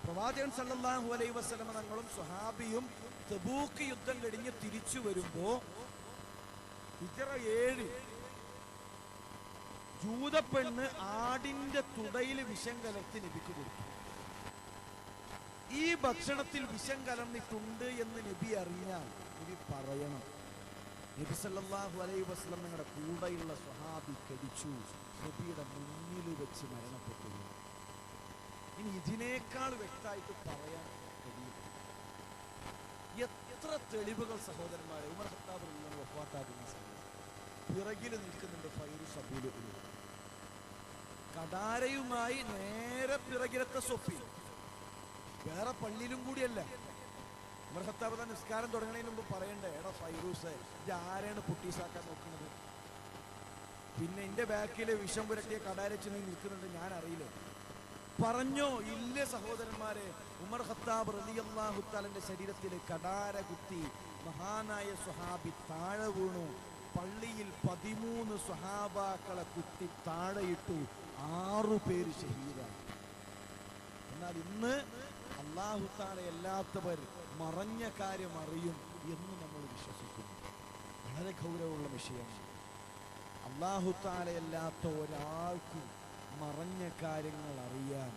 പ്രവാചകൻ സല്ലല്ലാഹു അലൈഹി വസല്ലം ഞങ്ങളും സ്വഹാബിയും തബൂക്ക് യുദ്ധം കഴിഞ്ഞ് തിരിച്ചു വരുമ്പോ ഹിജ്റ 7 ജൂതപ്പെണ്ണ് ആടിന്റെ തുടയിൽ വിഷം കലർത്തി നബിക്ക് കൊടുത്തു. ഈ ഭക്ഷണത്തിൽ വിഷം കലർന്നിട്ടുണ്ട് എന്ന് നബി അറിഞ്ഞാൽ നബി പറയണം. നബി സല്ലല്ലാഹു അലൈഹി വസല്ലം നിങ്ങളുടെ കൂടെയുള്ള സ്വഹാബി കടിച്ചു, നബിയുടെ മുന്നിൽ വെച്ച് മരണപ്പെട്ടു. ഇനി ഇതിനേക്കാൾ വ്യക്തമായിട്ട് പറയാൻ കഴിയും. എത്ര തെളിവുകൾ സഹോദരന്മാരെ! ഉമർ ഖത്താബ് വഫാത്താകുന്ന സമയത്ത് പിറകിൽ നിൽക്കുന്നുണ്ട് ഫൈറൂസ് അബൂൽ ഉലൂം. കടാരയുമായി നേരെ പിറകിലത്തെ സൊഫി, വേറെ പള്ളിയിലും കൂടിയല്ല, ഉമർ ഖത്താബ് താൻ നിസ്കാരം തുടങ്ങുന്നതിന് മുമ്പ് പറയണ്ടേ, എടാ ഫൈറൂസ് ഇത് ആരെയാണ് പൊട്ടീസാക്കാൻ നോക്കുന്നത്? പിന്നെ എന്റെ ബാക്കില് വിഷം പുരട്ടിയ കടാരച്ച് നീ നിൽക്കുന്നുണ്ട്, ഞാൻ അറിയില്ല. പറഞ്ഞോ? ഇല്ല സഹോദരന്മാരെ. ഉമർ ഖത്താബ് റളിയല്ലാഹു തആലയുടെ ശരീരത്തിൽ കടാര കുത്തി മഹാനായ സ്വഹാബി താഴെ വീണു. പള്ളിയിൽ 13 സ്വഹാബാക്കളെ കുത്തി താഴെയിട്ടു. 6 പേര് ഷഹീദായി. എന്നാൽ ഇന്ന് അല്ലാഹു തആല അല്ലാത്തവർ മറഞ്ഞ കാര്യം അറിയും എന്ന് നമ്മൾ വിശ്വസിക്കുന്നു. വളരെ ഗൗരവമുള്ള വിഷയമാണ്. അല്ലാഹു തആല അല്ലാത്ത ഒരാൾക്കും മറഞ്ഞ കാര്യങ്ങൾ അറിയാൻ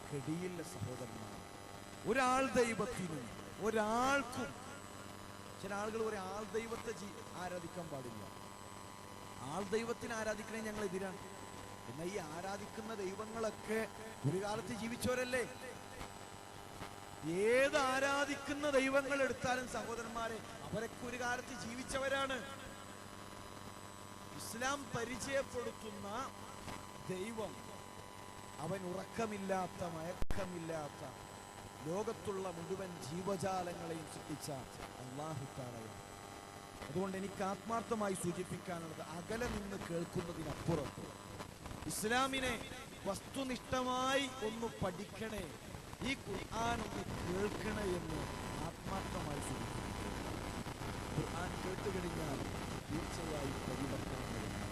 കഴിയില്ല സഹോദരന്മാർ. ഒരാൾ ദൈവത്തിനും ഒരാൾക്കും. ചില ആളുകൾ ഒരാൾ ദൈവത്തെ ആരാധിക്കാൻ പാടില്ല. ആൾ ദൈവത്തിനെ ആരാധിക്കണേ ഞങ്ങൾ എതിരാണ്. എന്നാൽ ഈ ആരാധിക്കുന്ന ദൈവങ്ങളൊക്കെ ഒരു കാലത്ത് ജീവിച്ചവരല്ലേ? ഏത് ആരാധിക്കുന്ന ദൈവങ്ങൾ എടുത്താലും സഹോദരന്മാരെ അവരൊക്കെ ഒരു കാലത്ത് ജീവിച്ചവരാണ്. ഇസ്ലാം പരിചയപ്പെടുത്തുന്ന ദൈവം അവൻ ഉറക്കമില്ലാത്ത മയക്കമില്ലാത്ത ലോകത്തുള്ള മുഴുവൻ ജീവജാലങ്ങളെയും സൃഷ്ടിച്ച അല്ലാഹു തആലയാണ്. അതുകൊണ്ട് എനിക്ക് ആത്മാർത്ഥമായി സൂചിപ്പിക്കാനുള്ളത്, അകലെ നിന്ന് കേൾക്കുന്നതിനപ്പുറം ഇസ്ലാമിനെ വസ്തുനിഷ്ഠമായി ഒന്ന് പഠിക്കണേ, ഈ ഖുർആൻ ഒന്ന് കേൾക്കണേ എന്ന് ആത്മാർത്ഥമായി സൂചിപ്പിക്കുന്നു. ഖുർആൻ കേട്ടുകഴിഞ്ഞാൽ തീർച്ചയായും പരിവർത്തനം വരുന്നു.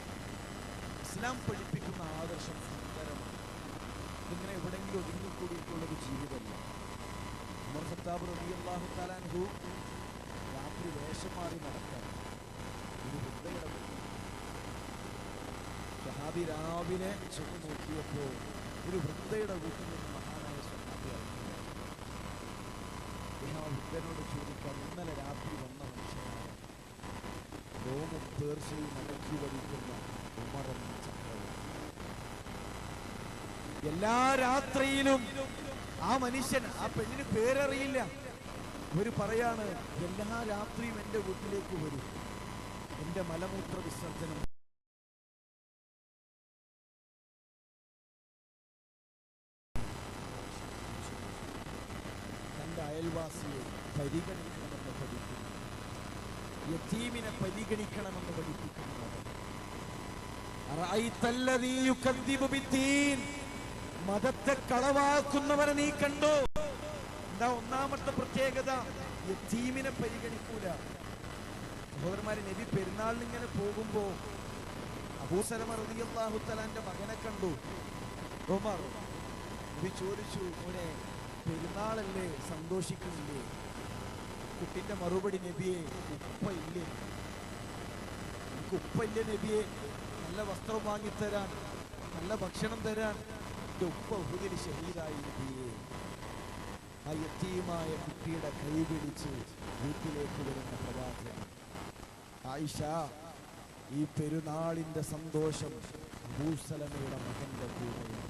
ഇസ്ലാം പഠിപ്പിക്കുന്ന ആദർശം സുന്ദരമാണ്. ഇതിങ്ങനെ എവിടെയെങ്കിലും ഒതുങ്ങിക്കൂടിയിട്ടുള്ളൊരു ജീവിതമല്ല. ഉമർ ഖത്താബ് റളിയല്ലാഹു തആല അൻഹു രാത്രി വേഷം മാറി നടക്കാൻ ഒരു വൃദ്ധയുടെ സ്വഹാബി രാവിലെ ചെന്ന് നോക്കിയപ്പോൾ ഒരു വൃദ്ധയുടെ വീട്ടിൽ നിന്ന് മഹാനായ സ്വഹാബി ആ വൃദ്ധനോട് ചോദിക്കാൻ, ഇന്നലെ രാത്രി വന്ന മനുഷ്യനായ റോമും പേർഷ്യയും അടക്കി വഹിക്കുന്ന ഉമർ എന്ന ചക്രവർത്തി. എല്ലാ രാത്രിയിലും ആ മനുഷ്യൻ, ആ പെണ്ണിന് പേരറിയില്ല, അവര് പറയാണ്, എല്ലാ രാത്രിയും എന്റെ വീട്ടിലേക്ക് വരും, എന്റെ മലമൂത്ര വിസർജനം തന്റെ അയൽവാസിയെ പരിഗണിക്കണമെന്ന് പഠിക്കുന്നു, യതീമിനെ പരിഗണിക്കണമെന്ന് പഠിപ്പിക്കുന്നു. മതത്തെ കളവാക്കുന്നവരെ നീ കണ്ടോ? എന്താ ഒന്നാമത്തെ പ്രത്യേകത? യതീമിനെ പരിഗണിക്കൂല. സഹോദരന്മാരെ, നബി പെരുന്നാളിന് ഇങ്ങനെ പോകുമ്പോ അബൂ സലമ റളിയല്ലാഹു തആലാന്റെ മകനെ കണ്ടു, ഉമർ. നബി ചോദിച്ചു, മോനെ പെരുന്നാളല്ലേ, സന്തോഷിക്കുന്നില്ലേ? കുട്ടിന്റെ മറുപടി, നബിയെ ഉപ്പ ഇല്ലേ, എനിക്ക് ഉപ്പ ഇല്ലേ നബിയെ, നല്ല വസ്ത്രം വാങ്ങിത്തരാൻ, നല്ല ഭക്ഷണം തരാൻ. എന്റെ ഉപ്പ ഉഹുദിൽ ഷഹീദായി നബിയെ. ആ യതീമായ കുട്ടിയുടെ കൈ പിടിച്ച് വീട്ടിലേക്ക് വരുന്ന പ്രവാചകൻ. ആയിഷ, ഈ പെരുന്നാളിന്റെ സന്തോഷം അബൂ സലമയുടെ മകന്റെ കൂടെയാണ്.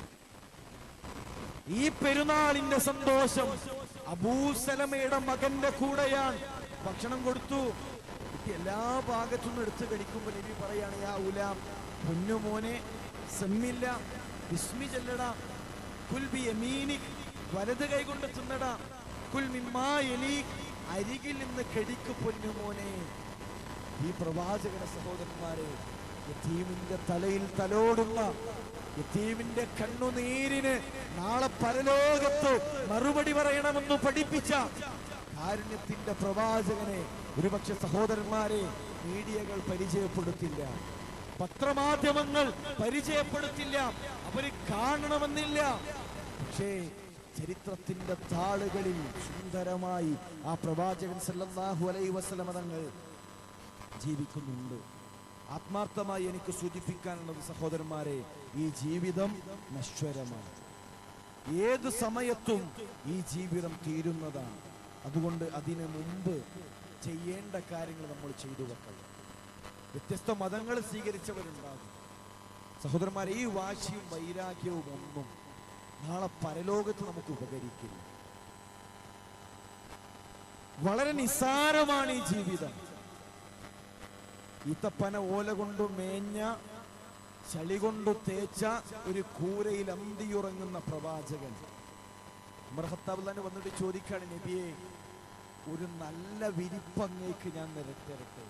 ഈ പെരുന്നാളിന്റെ സന്തോഷം അബൂ സലമയുടെ മകന്റെ കൂടെയാണ്. ഭക്ഷണം കൊടുത്തു, കുട്ടി എല്ലാ ഭാഗത്തുനിന്നും എടുത്ത് കഴിക്കുമ്പോൾ നബി പറയാണ്, യാ ഉലാം, പൊന്നുമോനെ, സമ്മില്ല, ബിസ്മി ചൊല്ലടാ, കുൽ ബി യമീനിക്, വലത് കൈ കൊണ്ട് തിന്നടാ, കുൽ മിമ്മാ യലീക്, അരികിൽ നിന്ന് കടിക്ക് പൊന്നുമോനെ. ഈ പ്രവാചകന സഹോദരന്മാരെ, യതീമിന്റെ തലയിൽ തലോടുന്ന, യതീമിന്റെ കണ്ണുനീരിന് നാളെ പരലോകത്ത് മറുപടി പറയണമെന്ന് പഠിപ്പിച്ച കാരുണ്യത്തിന്റെ പ്രവാചകനെ ഒരുപക്ഷെ സഹോദരന്മാരെ മീഡിയകൾ പരിചയപ്പെടുത്തില്ല, പത്രമാധ്യമങ്ങൾ പരിചയപ്പെടുത്തില്ല, അവര് കാണണമെന്നില്ല. പക്ഷേ ചരിത്രത്തിന്റെ താളുകളിൽ സുന്ദരമായി ആ പ്രവാചകൻ സല്ലല്ലാഹു അലൈഹി വസല്ലം തങ്ങൾ ജീവിക്കുന്നുണ്ട്. ആത്മാർത്ഥമായി എനിക്ക് സൂചിപ്പിക്കാനുള്ളത് സഹോദരന്മാരെ, ഈ ജീവിതം നശ്വരമാണ്. ഏത് സമയത്തും ഈ ജീവിതം തീരുന്നതാണ്. അതുകൊണ്ട് അതിനു മുമ്പ് ചെയ്യേണ്ട കാര്യങ്ങൾ നമ്മൾ ചെയ്തു വെക്കണം. വ്യത്യസ്ത മതങ്ങൾ സ്വീകരിച്ചവരുണ്ടാകും സഹോദരന്മാരെ. ഈ വാശിയും വൈരാഗ്യവും ഒന്നും നാളെ പരലോകത്ത് നമുക്ക് ഉപകരിക്കില്ല. വളരെ നിസ്സാരമാണ് ഈ ജീവിതം. ഈത്തപ്പന ഓല കൊണ്ട് മേഞ്ഞ, ചളി കൊണ്ട് തേച്ച ഒരു കൂരയിൽ അന്തിയുറങ്ങുന്ന പ്രവാചകൻ ഉമർ ഖത്താബ് വന്നിട്ട് ചോദിക്കാണ്, നബിയെ ഒരു നല്ല വിരിപ്പങ്ങേക്ക് ഞാൻ നിരത്തരട്ടെ.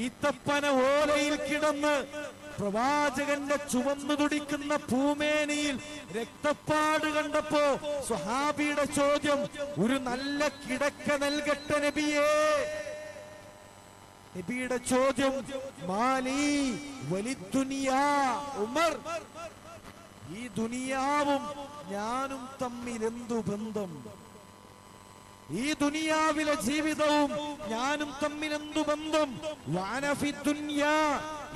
ഈത്തപ്പന ഓലയിൽ കിടന്ന് പ്രവാചകന്റെ ചുവന്നു തുടിക്കുന്ന പൂമേനിയിൽ രക്തപ്പാട് കണ്ടപ്പോ സ്വഹാബിയുടെ ചോദ്യം, ഒരു നല്ല കിടക്ക നൽകട്ടെ നബിയേ. നബിയുടെ ചോദ്യം, മാലി വലിദ്ദുനിയാ ഉമർ, ഈ ദുനിയാവും ഞാനും തമ്മിൽ എന്തു ബന്ധം? ഈ ദുനിയാവിലെ ജീവിതവും ഞാനും തമ്മിൽ എന്തു ബന്ധം? വഅന ഫിദ്ദുനിയാ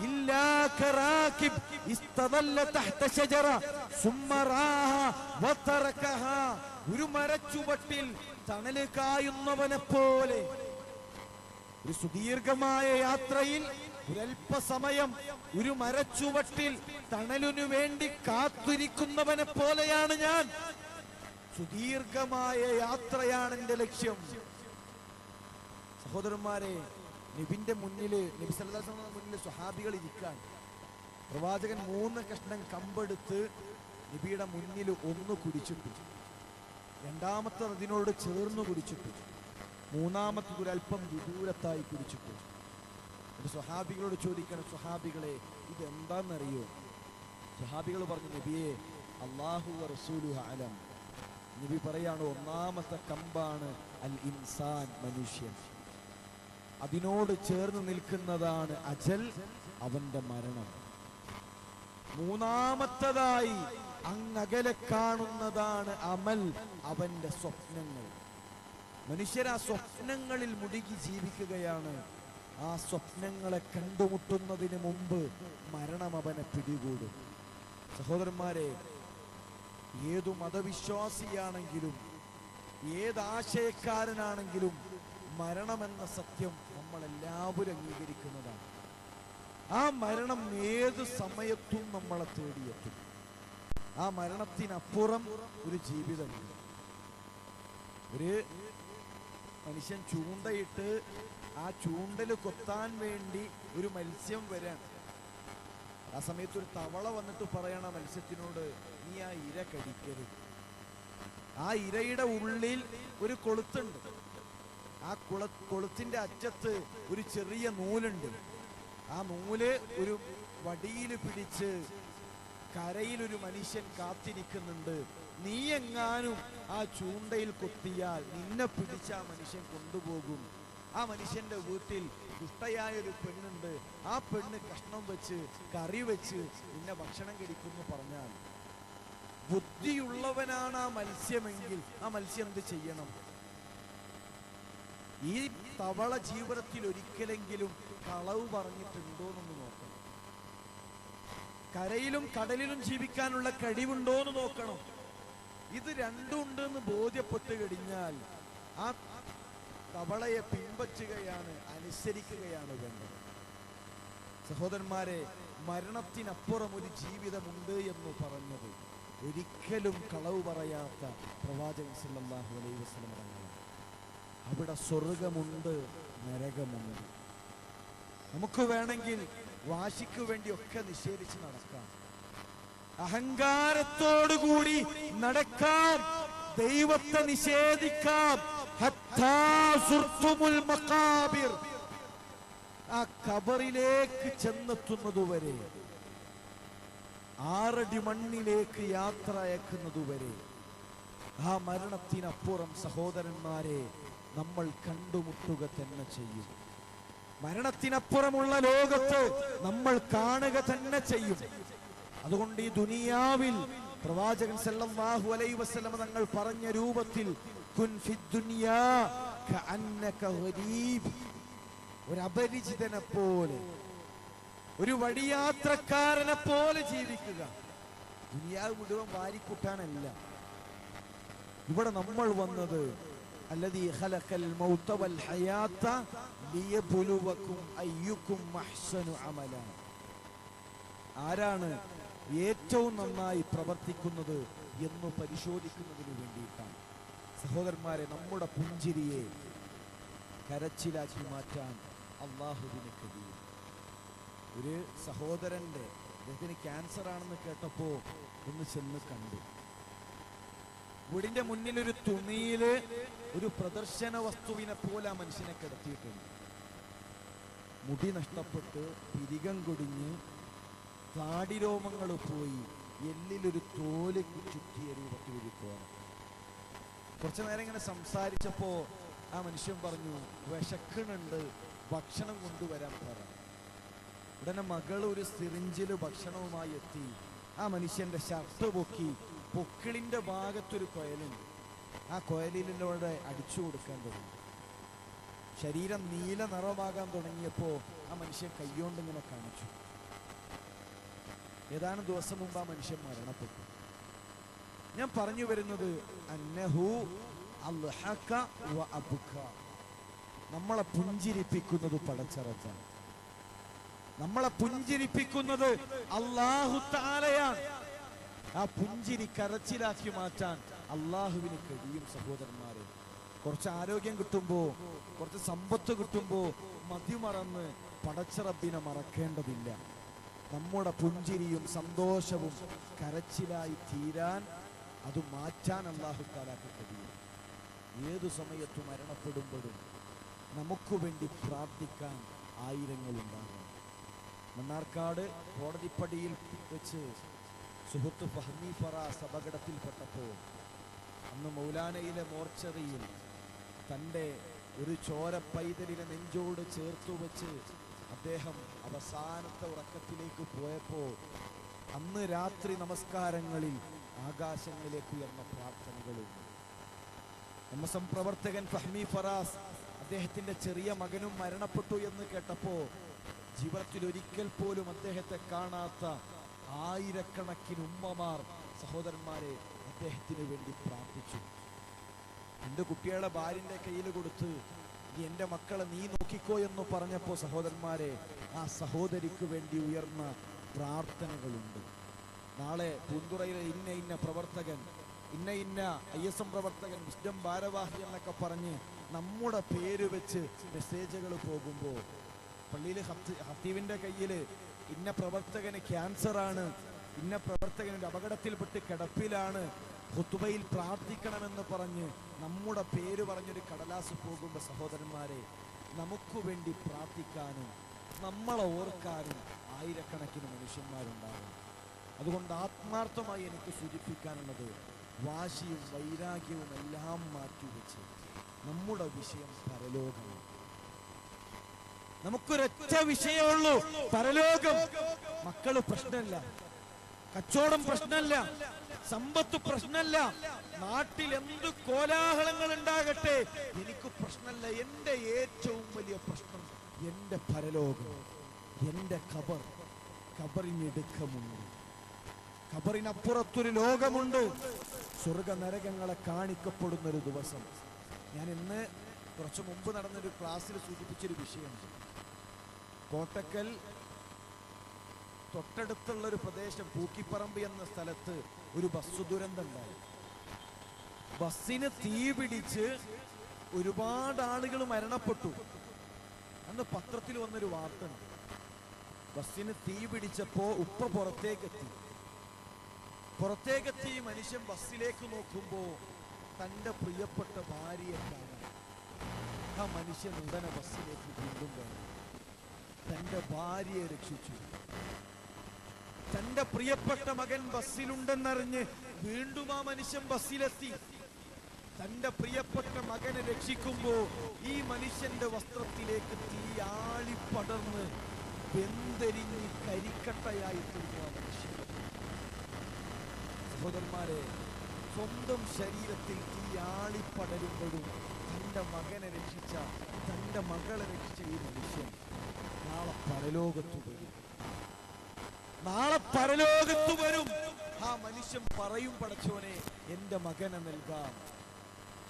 ഇല്ലാ കറാകിബ് ഇസ്തദല്ല തഹ്ത ശജറ സുമ്മ റാഹ വതറകഹ. ഒരു മരച്ചുവട്ടിൽ തണല് കായുന്നവനെ പോലെ, ഒരു സുദീർഘമായ യാത്രയിൽ ഒരല്പസമയം ഒരു മരച്ചുവട്ടിൽ തണലിനു വേണ്ടി കാത്തിരിക്കുന്നവനെ പോലെയാണ് ഞാൻ. സുദീർഘമായ യാത്രയാണ് എന്റെ ലക്ഷ്യം. സഹോദരന്മാരെ, നബിന്റെ മുന്നില്, നബി സല്ലല്ലാഹു അലൈഹി വസല്ലം മുന്നിൽ സ്വഹാബികൾ ഇരിക്കാൻ, പ്രവാചകൻ 3 കഷ്ണം കമ്പെടുത്ത് നബിയുടെ മുന്നിൽ ഒന്ന് കുടിച്ചിട്ടു, രണ്ടാമത്തത് അതിനോട് ചേർന്ന് കുടിച്ചിട്ടു, മൂന്നാമത്തത് ഒരല്പം വിദൂരത്തായി കുടിച്ചിട്ടു. ഒരു സ്വഹാബികളോട് ചോദിക്കണം, സ്വഹാബികളെ ഇതെന്താണെന്നറിയോ? സ്വഹാബികൾ പറഞ്ഞു, നബിയെ അല്ലാഹു വ റസൂലുഹു അലം. നബി പറയാണ്, ഒന്നാമത്തെ കമ്പാണ് അൽ ഇൻസാൻ, മനുഷ്യൻ. അതിനോട് ചേർന്ന് നിൽക്കുന്നതാണ് അജൽ, അവന്റെ മരണം. മൂന്നാമത്തതായി അങ്ങകലെ കാണുന്നതാണ് അമൽ, അവന്റെ സ്വപ്നങ്ങൾ. മനുഷ്യർ ആ സ്വപ്നങ്ങളിൽ മുഴുകി ജീവിക്കുകയാണ്. ആ സ്വപ്നങ്ങളെ കണ്ടുമുട്ടുന്നതിന് മുമ്പ് മരണം അവനെ പിടികൂടും. സഹോദരന്മാരെ, ഏതു മതവിശ്വാസിയാണെങ്കിലും ഏതാശയക്കാരനാണെങ്കിലും മരണമെന്ന സത്യം നമ്മൾ എല്ലാവരും അംഗീകരിക്കുന്നതാണ്. ആ മരണം ഏത് സമയത്തും നമ്മളെ തേടിയെത്തും. ആ മരണത്തിനപ്പുറം ഒരു ജീവിതമുണ്ട്. ഒരു മനുഷ്യൻ ചൂണ്ടയിട്ട് ആ ചൂണ്ടല് കൊത്താൻ വേണ്ടി ഒരു മത്സ്യം വരാൻ, ആ സമയത്ത് ഒരു തവള വന്നിട്ട് പറയണ മത്സ്യത്തിനോട്, നീ ആ ഇര കടിക്കരുത്. ആ ഇരയുടെ ഉള്ളിൽ ഒരു കൊളുത്തുണ്ട്. ആ കൊളുത്തിന്റെ അറ്റത്ത് ഒരു ചെറിയ നൂലുണ്ട്. ആ നൂല് ഒരു വടിയിൽ പിടിച്ച് കരയിൽ ഒരു മനുഷ്യൻ കാത്തിരിക്കുന്നുണ്ട്. നീ എങ്ങാനും ആ ചൂണ്ടയിൽ കൊത്തിയാൽ നിന്നെ പിടിച്ച് ആ മനുഷ്യൻ കൊണ്ടുപോകും. ആ മനുഷ്യന്റെ വീട്ടിൽ ദുഷ്ടയായ ഒരു പെണ്ണുണ്ട്. ആ പെണ്ണ് കഷ്ണം വെച്ച് കറി വെച്ച് നിന്നെ ഭക്ഷണം കഴിക്കുന്നു പറഞ്ഞാൽ, ബുദ്ധിയുള്ളവനാണ് ആ മത്സ്യമെങ്കിൽ ആ മത്സ്യം എന്ത് ചെയ്യണം? ഈ തവള ജീവിതത്തിൽ ഒരിക്കലെങ്കിലും കളവ് പറഞ്ഞിട്ടുണ്ടോ എന്നൊന്ന് നോക്കണം. കരയിലും കടലിലും ജീവിക്കാനുള്ള കഴിവുണ്ടോ എന്ന് നോക്കണം. ഇത് രണ്ടും ഉണ്ടെന്ന് ബോധ്യപ്പെട്ട് കഴിഞ്ഞാൽ ആ തവളയെ പിൻപറ്റുകയാണ്, അനുസരിക്കുകയാണ് വേണ്ടത്. സഹോദരന്മാരെ, മരണത്തിനപ്പുറം ഒരു ജീവിതമുണ്ട് എന്ന് പറഞ്ഞത് ഒരിക്കലും കളവ് പറയാത്ത പ്രവാചകൻ സല്ലല്ലാഹു അലൈഹി വസല്ലം തങ്ങൾ. അവിടെ സ്വർഗമുണ്ട്, നരകമുണ്ട്. നമുക്ക് വേണമെങ്കിൽ വാശിക്ക് വേണ്ടി ഒക്കെ നിഷേധിച്ച് നടക്കാം, അഹങ്കാരത്തോടുകൂടി നടക്കാം, ദൈവത്തെ നിഷേധിക്കാം. ആ ഖബറിലേക്ക് ചെന്നെത്തുന്നതുവരെ, 6 അടി മണ്ണിലേക്ക് യാത്ര അയക്കുന്നതുവരെ, ആ മരണത്തിനപ്പുറം സഹോദരന്മാരെ നമ്മൾ കണ്ടുമുട്ടുക തന്നെ ചെയ്യും. മരണത്തിനപ്പുറമുള്ള ലോകത്ത് നമ്മൾ കാണുക തന്നെ ചെയ്യും. അതുകൊണ്ട് ഈ ദുനിയാവിൽ പ്രവാചകൻ സല്ലല്ലാഹു അലൈഹി വസല്ലം തങ്ങൾ പറഞ്ഞ രൂപത്തിൽ കുൻ ഫിദ്ദുനിയാ കഅന്നക ഗരീബ്, ഒരു അപരിചിതനെ പോലെ, ഒരു വഴിയാത്രക്കാരനെ പോലെ ജീവിക്കുക. ദുനിയാവ് മുഴുവൻ വാരിക്കൂട്ടാനല്ല. ഇവിടെ നമ്മൾ വന്നത് അല്ലദീ ഖലഖൽ മൗത വൽ ഹയാത ലിയബ്ലുവകും അയ്യുകും അഹ്സനു അമല. ആരാണ് ഏറ്റവും നന്നായി പ്രവർത്തിക്കുന്നത് എന്ന് പരിശോധിക്കുന്നതിന് വേണ്ടിയിട്ടാണ്. സഹോദരന്മാരെ, നമ്മുടെ പുഞ്ചിരിയെ കരച്ചിലാക്കി മാറ്റാൻ അല്ലാഹുവിന് കഴിയും. ഒരു സഹോദരന്റെ അദ്ദേഹത്തിന് ക്യാൻസർ ആണെന്ന് കേട്ടപ്പോ ഒന്ന് ചെന്ന് കണ്ടു. വീടിന്റെ മുന്നിൽ ഒരു തുണിയില് ഒരു പ്രദർശന വസ്തുവിനെ പോലെ ആ മനുഷ്യനെ കിടത്തിയിട്ടുണ്ട്. മുടി നഷ്ടപ്പെട്ട് പിരികം കൊടിഞ്ഞ് താടിരോമങ്ങൾ പോയി എല്ലിലൊരു തോല് ചുറ്റിയ രൂപത്തിൽ ഇരിക്കുകയാണ്. കുറച്ചു നേരം ഇങ്ങനെ സംസാരിച്ചപ്പോ ആ മനുഷ്യൻ പറഞ്ഞു, വിശക്കണുണ്ട്, ഭക്ഷണം കൊണ്ടുവരാൻ പറ. ഉടനെ മകൾ ഒരു സിറിഞ്ചില് ഭക്ഷണവുമായി എത്തി. ആ മനുഷ്യന്റെ ഷർട്ട് പൊക്കി പൊക്കിളിന്റെ ഭാഗത്തൊരു കൊയലുണ്ട്. ആ കൊയലിലൂടെ അടിച്ചു കൊടുക്കാൻ തുടങ്ങി. ശരീരം നീല നിറമാകാൻ തുടങ്ങിയപ്പോ ആ മനുഷ്യൻ കൈകൊണ്ട് ഇങ്ങനെ കാണിച്ചു. ഏതാനും ദിവസം മുമ്പ് ആ മനുഷ്യൻ മരണപ്പെട്ടു. ഞാൻ പറഞ്ഞു വരുന്നത് അന്നഹു അൽഹക വ അബ്ക, നമ്മളെ പുഞ്ചിരിപ്പിക്കുന്നത് പടച്ചറച്ചാണ്. നമ്മളെ പുഞ്ചിരിപ്പിക്കുന്നത് അല്ലാഹു തആലയാണ്. ആ പുഞ്ചിരി കരച്ചിലാക്കി മാറ്റാൻ അള്ളാഹുവിന് കഴിയും സഹോദരന്മാരെ. കുറച്ച് ആരോഗ്യം കിട്ടുമ്പോ, കുറച്ച് സമ്പത്ത് കിട്ടുമ്പോ മതിമറന്ന് പടച്ചറബിനെ മറക്കേണ്ടതില്ല. നമ്മുടെ പുഞ്ചിരിയും സന്തോഷവും കരച്ചിലായി തീരാൻ, അത് മാറ്റാൻ അല്ലാഹു തആലക്ക് കഴിയും. ഏതു സമയത്ത് മരണപ്പെടുമ്പോഴും നമുക്ക് വേണ്ടി പ്രാർത്ഥിക്കാൻ ആയിരങ്ങളുണ്ടാകും. മണ്ണാർക്കാട് കോടതിപ്പടിയിൽ വെച്ച് സുഹൃത്ത് ഫഹ്മി ഫറാസ് അപകടത്തിൽപ്പെട്ടപ്പോൾ അന്ന് മൗലാനയിലെ മോർച്ചറിയിൽ തൻ്റെ ഒരു ചോര പൈതലിനെ നെഞ്ചോട് ചേർത്തു വെച്ച് അദ്ദേഹം അവസാനത്തെ ഉറക്കത്തിലേക്ക് പോയപ്പോൾ അന്ന് രാത്രി നമസ്കാരങ്ങളിൽ ആകാശങ്ങളിലേക്ക് ഉയർന്ന പ്രാർത്ഥനകളുണ്ട്. എംഎസ്എം പ്രവർത്തകൻ ഫഹ്മി ഫറാസ് അദ്ദേഹത്തിന്റെ ചെറിയ മകനും മരണപ്പെട്ടു എന്ന് കേട്ടപ്പോൾ ജീവിതത്തിൽ ഒരിക്കൽ പോലും അദ്ദേഹത്തെ കാണാത്ത ആയിരക്കണക്കിന് ഉമ്മമാർ, സഹോദരന്മാരെ, അദ്ദേഹത്തിന് വേണ്ടി പ്രാർത്ഥിച്ചു. എൻ്റെ കുട്ടികളെ ഭാര്യന്റെ കയ്യിൽ കൊടുത്ത് എൻ്റെ മക്കളെ നീ നോക്കിക്കോ എന്ന് പറഞ്ഞപ്പോൾ സഹോദരന്മാരെ, ആ സഹോദരിക്ക് വേണ്ടി ഉയർന്ന പ്രാർത്ഥനകളുണ്ട്. നാളെ പൂന്തുറയിലെ ഇന്ന പ്രവർത്തകൻ, ഇന്ന ISM പ്രവർത്തകൻ, വിസ്ഡം ഭാരവാഹി എന്നൊക്കെ പറഞ്ഞ് നമ്മുടെ പേര് വെച്ച് മെസ്സേജുകൾ പോകുമ്പോൾ പള്ളിയിൽ ഹത്തീവിന്റെ കയ്യിൽ ഇന്ന പ്രവർത്തകന് ക്യാൻസറാണ്, ഇന്ന പ്രവർത്തകന് അപകടത്തിൽപ്പെട്ട് കിടപ്പിലാണ്, ഖുതുബയിൽ പ്രാർത്ഥിക്കണമെന്ന് പറഞ്ഞ് നമ്മുടെ പേര് പറഞ്ഞൊരു കടലാസ് പോകുമ്പോൾ സഹോദരന്മാരെ, നമുക്ക് വേണ്ടി പ്രാർത്ഥിക്കാനും നമ്മളെ ഓർക്കാനും ആയിരക്കണക്കിന് മനുഷ്യന്മാരുണ്ടാകും. അതുകൊണ്ട് ആത്മാർത്ഥമായി എനിക്ക് സൂചിപ്പിക്കാനുള്ളത്, വാശിയും വൈരാഗ്യവും എല്ലാം മാറ്റിവെച്ച് നമ്മുടെ വിഷയം പരലോകമാണ്. നമുക്കൊരൊറ്റ വിഷയമുള്ളൂ, പരലോകം. മക്കള് പ്രശ്നമല്ല, കച്ചവടം പ്രശ്നമല്ല, സമ്പത്ത് പ്രശ്നമല്ല, നാട്ടിൽ എന്ത് കോലാഹലങ്ങൾ ഉണ്ടാകട്ടെ, എനിക്ക് പ്രശ്നമല്ല. എൻ്റെ ഏറ്റവും വലിയ പ്രശ്നം എൻ്റെ പരലോകം, എൻ്റെ ഖബർ. ഖബറിനടുക്കമുണ്ട്, ഖബറിനപ്പുറത്തൊരു ലോകമുണ്ട്. സ്വർഗ നരകങ്ങളെ കാണിക്കപ്പെടുന്നൊരു ദിവസം. ഞാൻ ഇന്ന് കുറച്ചു മുമ്പ് നടന്നൊരു ക്ലാസ്സിൽ സൂചിപ്പിച്ചൊരു വിഷയമുണ്ട്. കോട്ടക്കൽ തൊട്ടടുത്തുള്ളൊരു പ്രദേശം പൂക്കിപ്പറമ്പ് എന്ന സ്ഥലത്ത് ഒരു ബസ് ദുരന്തം ഉണ്ടായി. ബസ്സിന് തീ പിടിച്ച് ഒരുപാട് ആളുകൾ മരണപ്പെട്ടു. അന്ന് പത്രത്തിൽ വന്നൊരു വാർത്ത ഉണ്ട്. ബസ്സിന് തീ പിടിച്ചപ്പോ ഉപ്പ പുറത്തേക്കെത്തി മനുഷ്യൻ ബസ്സിലേക്ക് നോക്കുമ്പോ തൻ്റെ പ്രിയപ്പെട്ട ഭാര്യയെ കാണാൻ. ആ മനുഷ്യൻ ഉടനെ ബസ്സിലേക്ക് വീണ്ടും കയറി തൻ്റെ ഭാര്യയെ രക്ഷിച്ചു. തൻ്റെ പ്രിയപ്പെട്ട മകൻ ബസ്സിലുണ്ടെന്നറിഞ്ഞ് വീണ്ടും ആ മനുഷ്യൻ ബസ്സിലെത്തി. തൻ്റെ പ്രിയപ്പെട്ട മകനെ രക്ഷിക്കുമ്പോ ഈ മനുഷ്യന്റെ വസ്ത്രത്തിലേക്ക് തീ ആളിപ്പടർന്ന് വെന്തെരിഞ്ഞ് കരിക്കട്ടയായി തീർന്നു ആ മനുഷ്യൻ. സഹോദരന്മാരെ, സ്വന്തം ശരീരത്തിൽ തീ ആളിപ്പടരുമ്പോഴും തൻ്റെ മകനെ രക്ഷിച്ച, തൻ്റെ മകളെ രക്ഷിച്ച ഈ മനുഷ്യൻ നാളെ പരലോകത്തു വരും. നാളെ പരലോകത്തു വരും. ആ മനുഷ്യൻ പറയും, പടച്ചോനെ, എൻ്റെ മകനെ നൽകാം,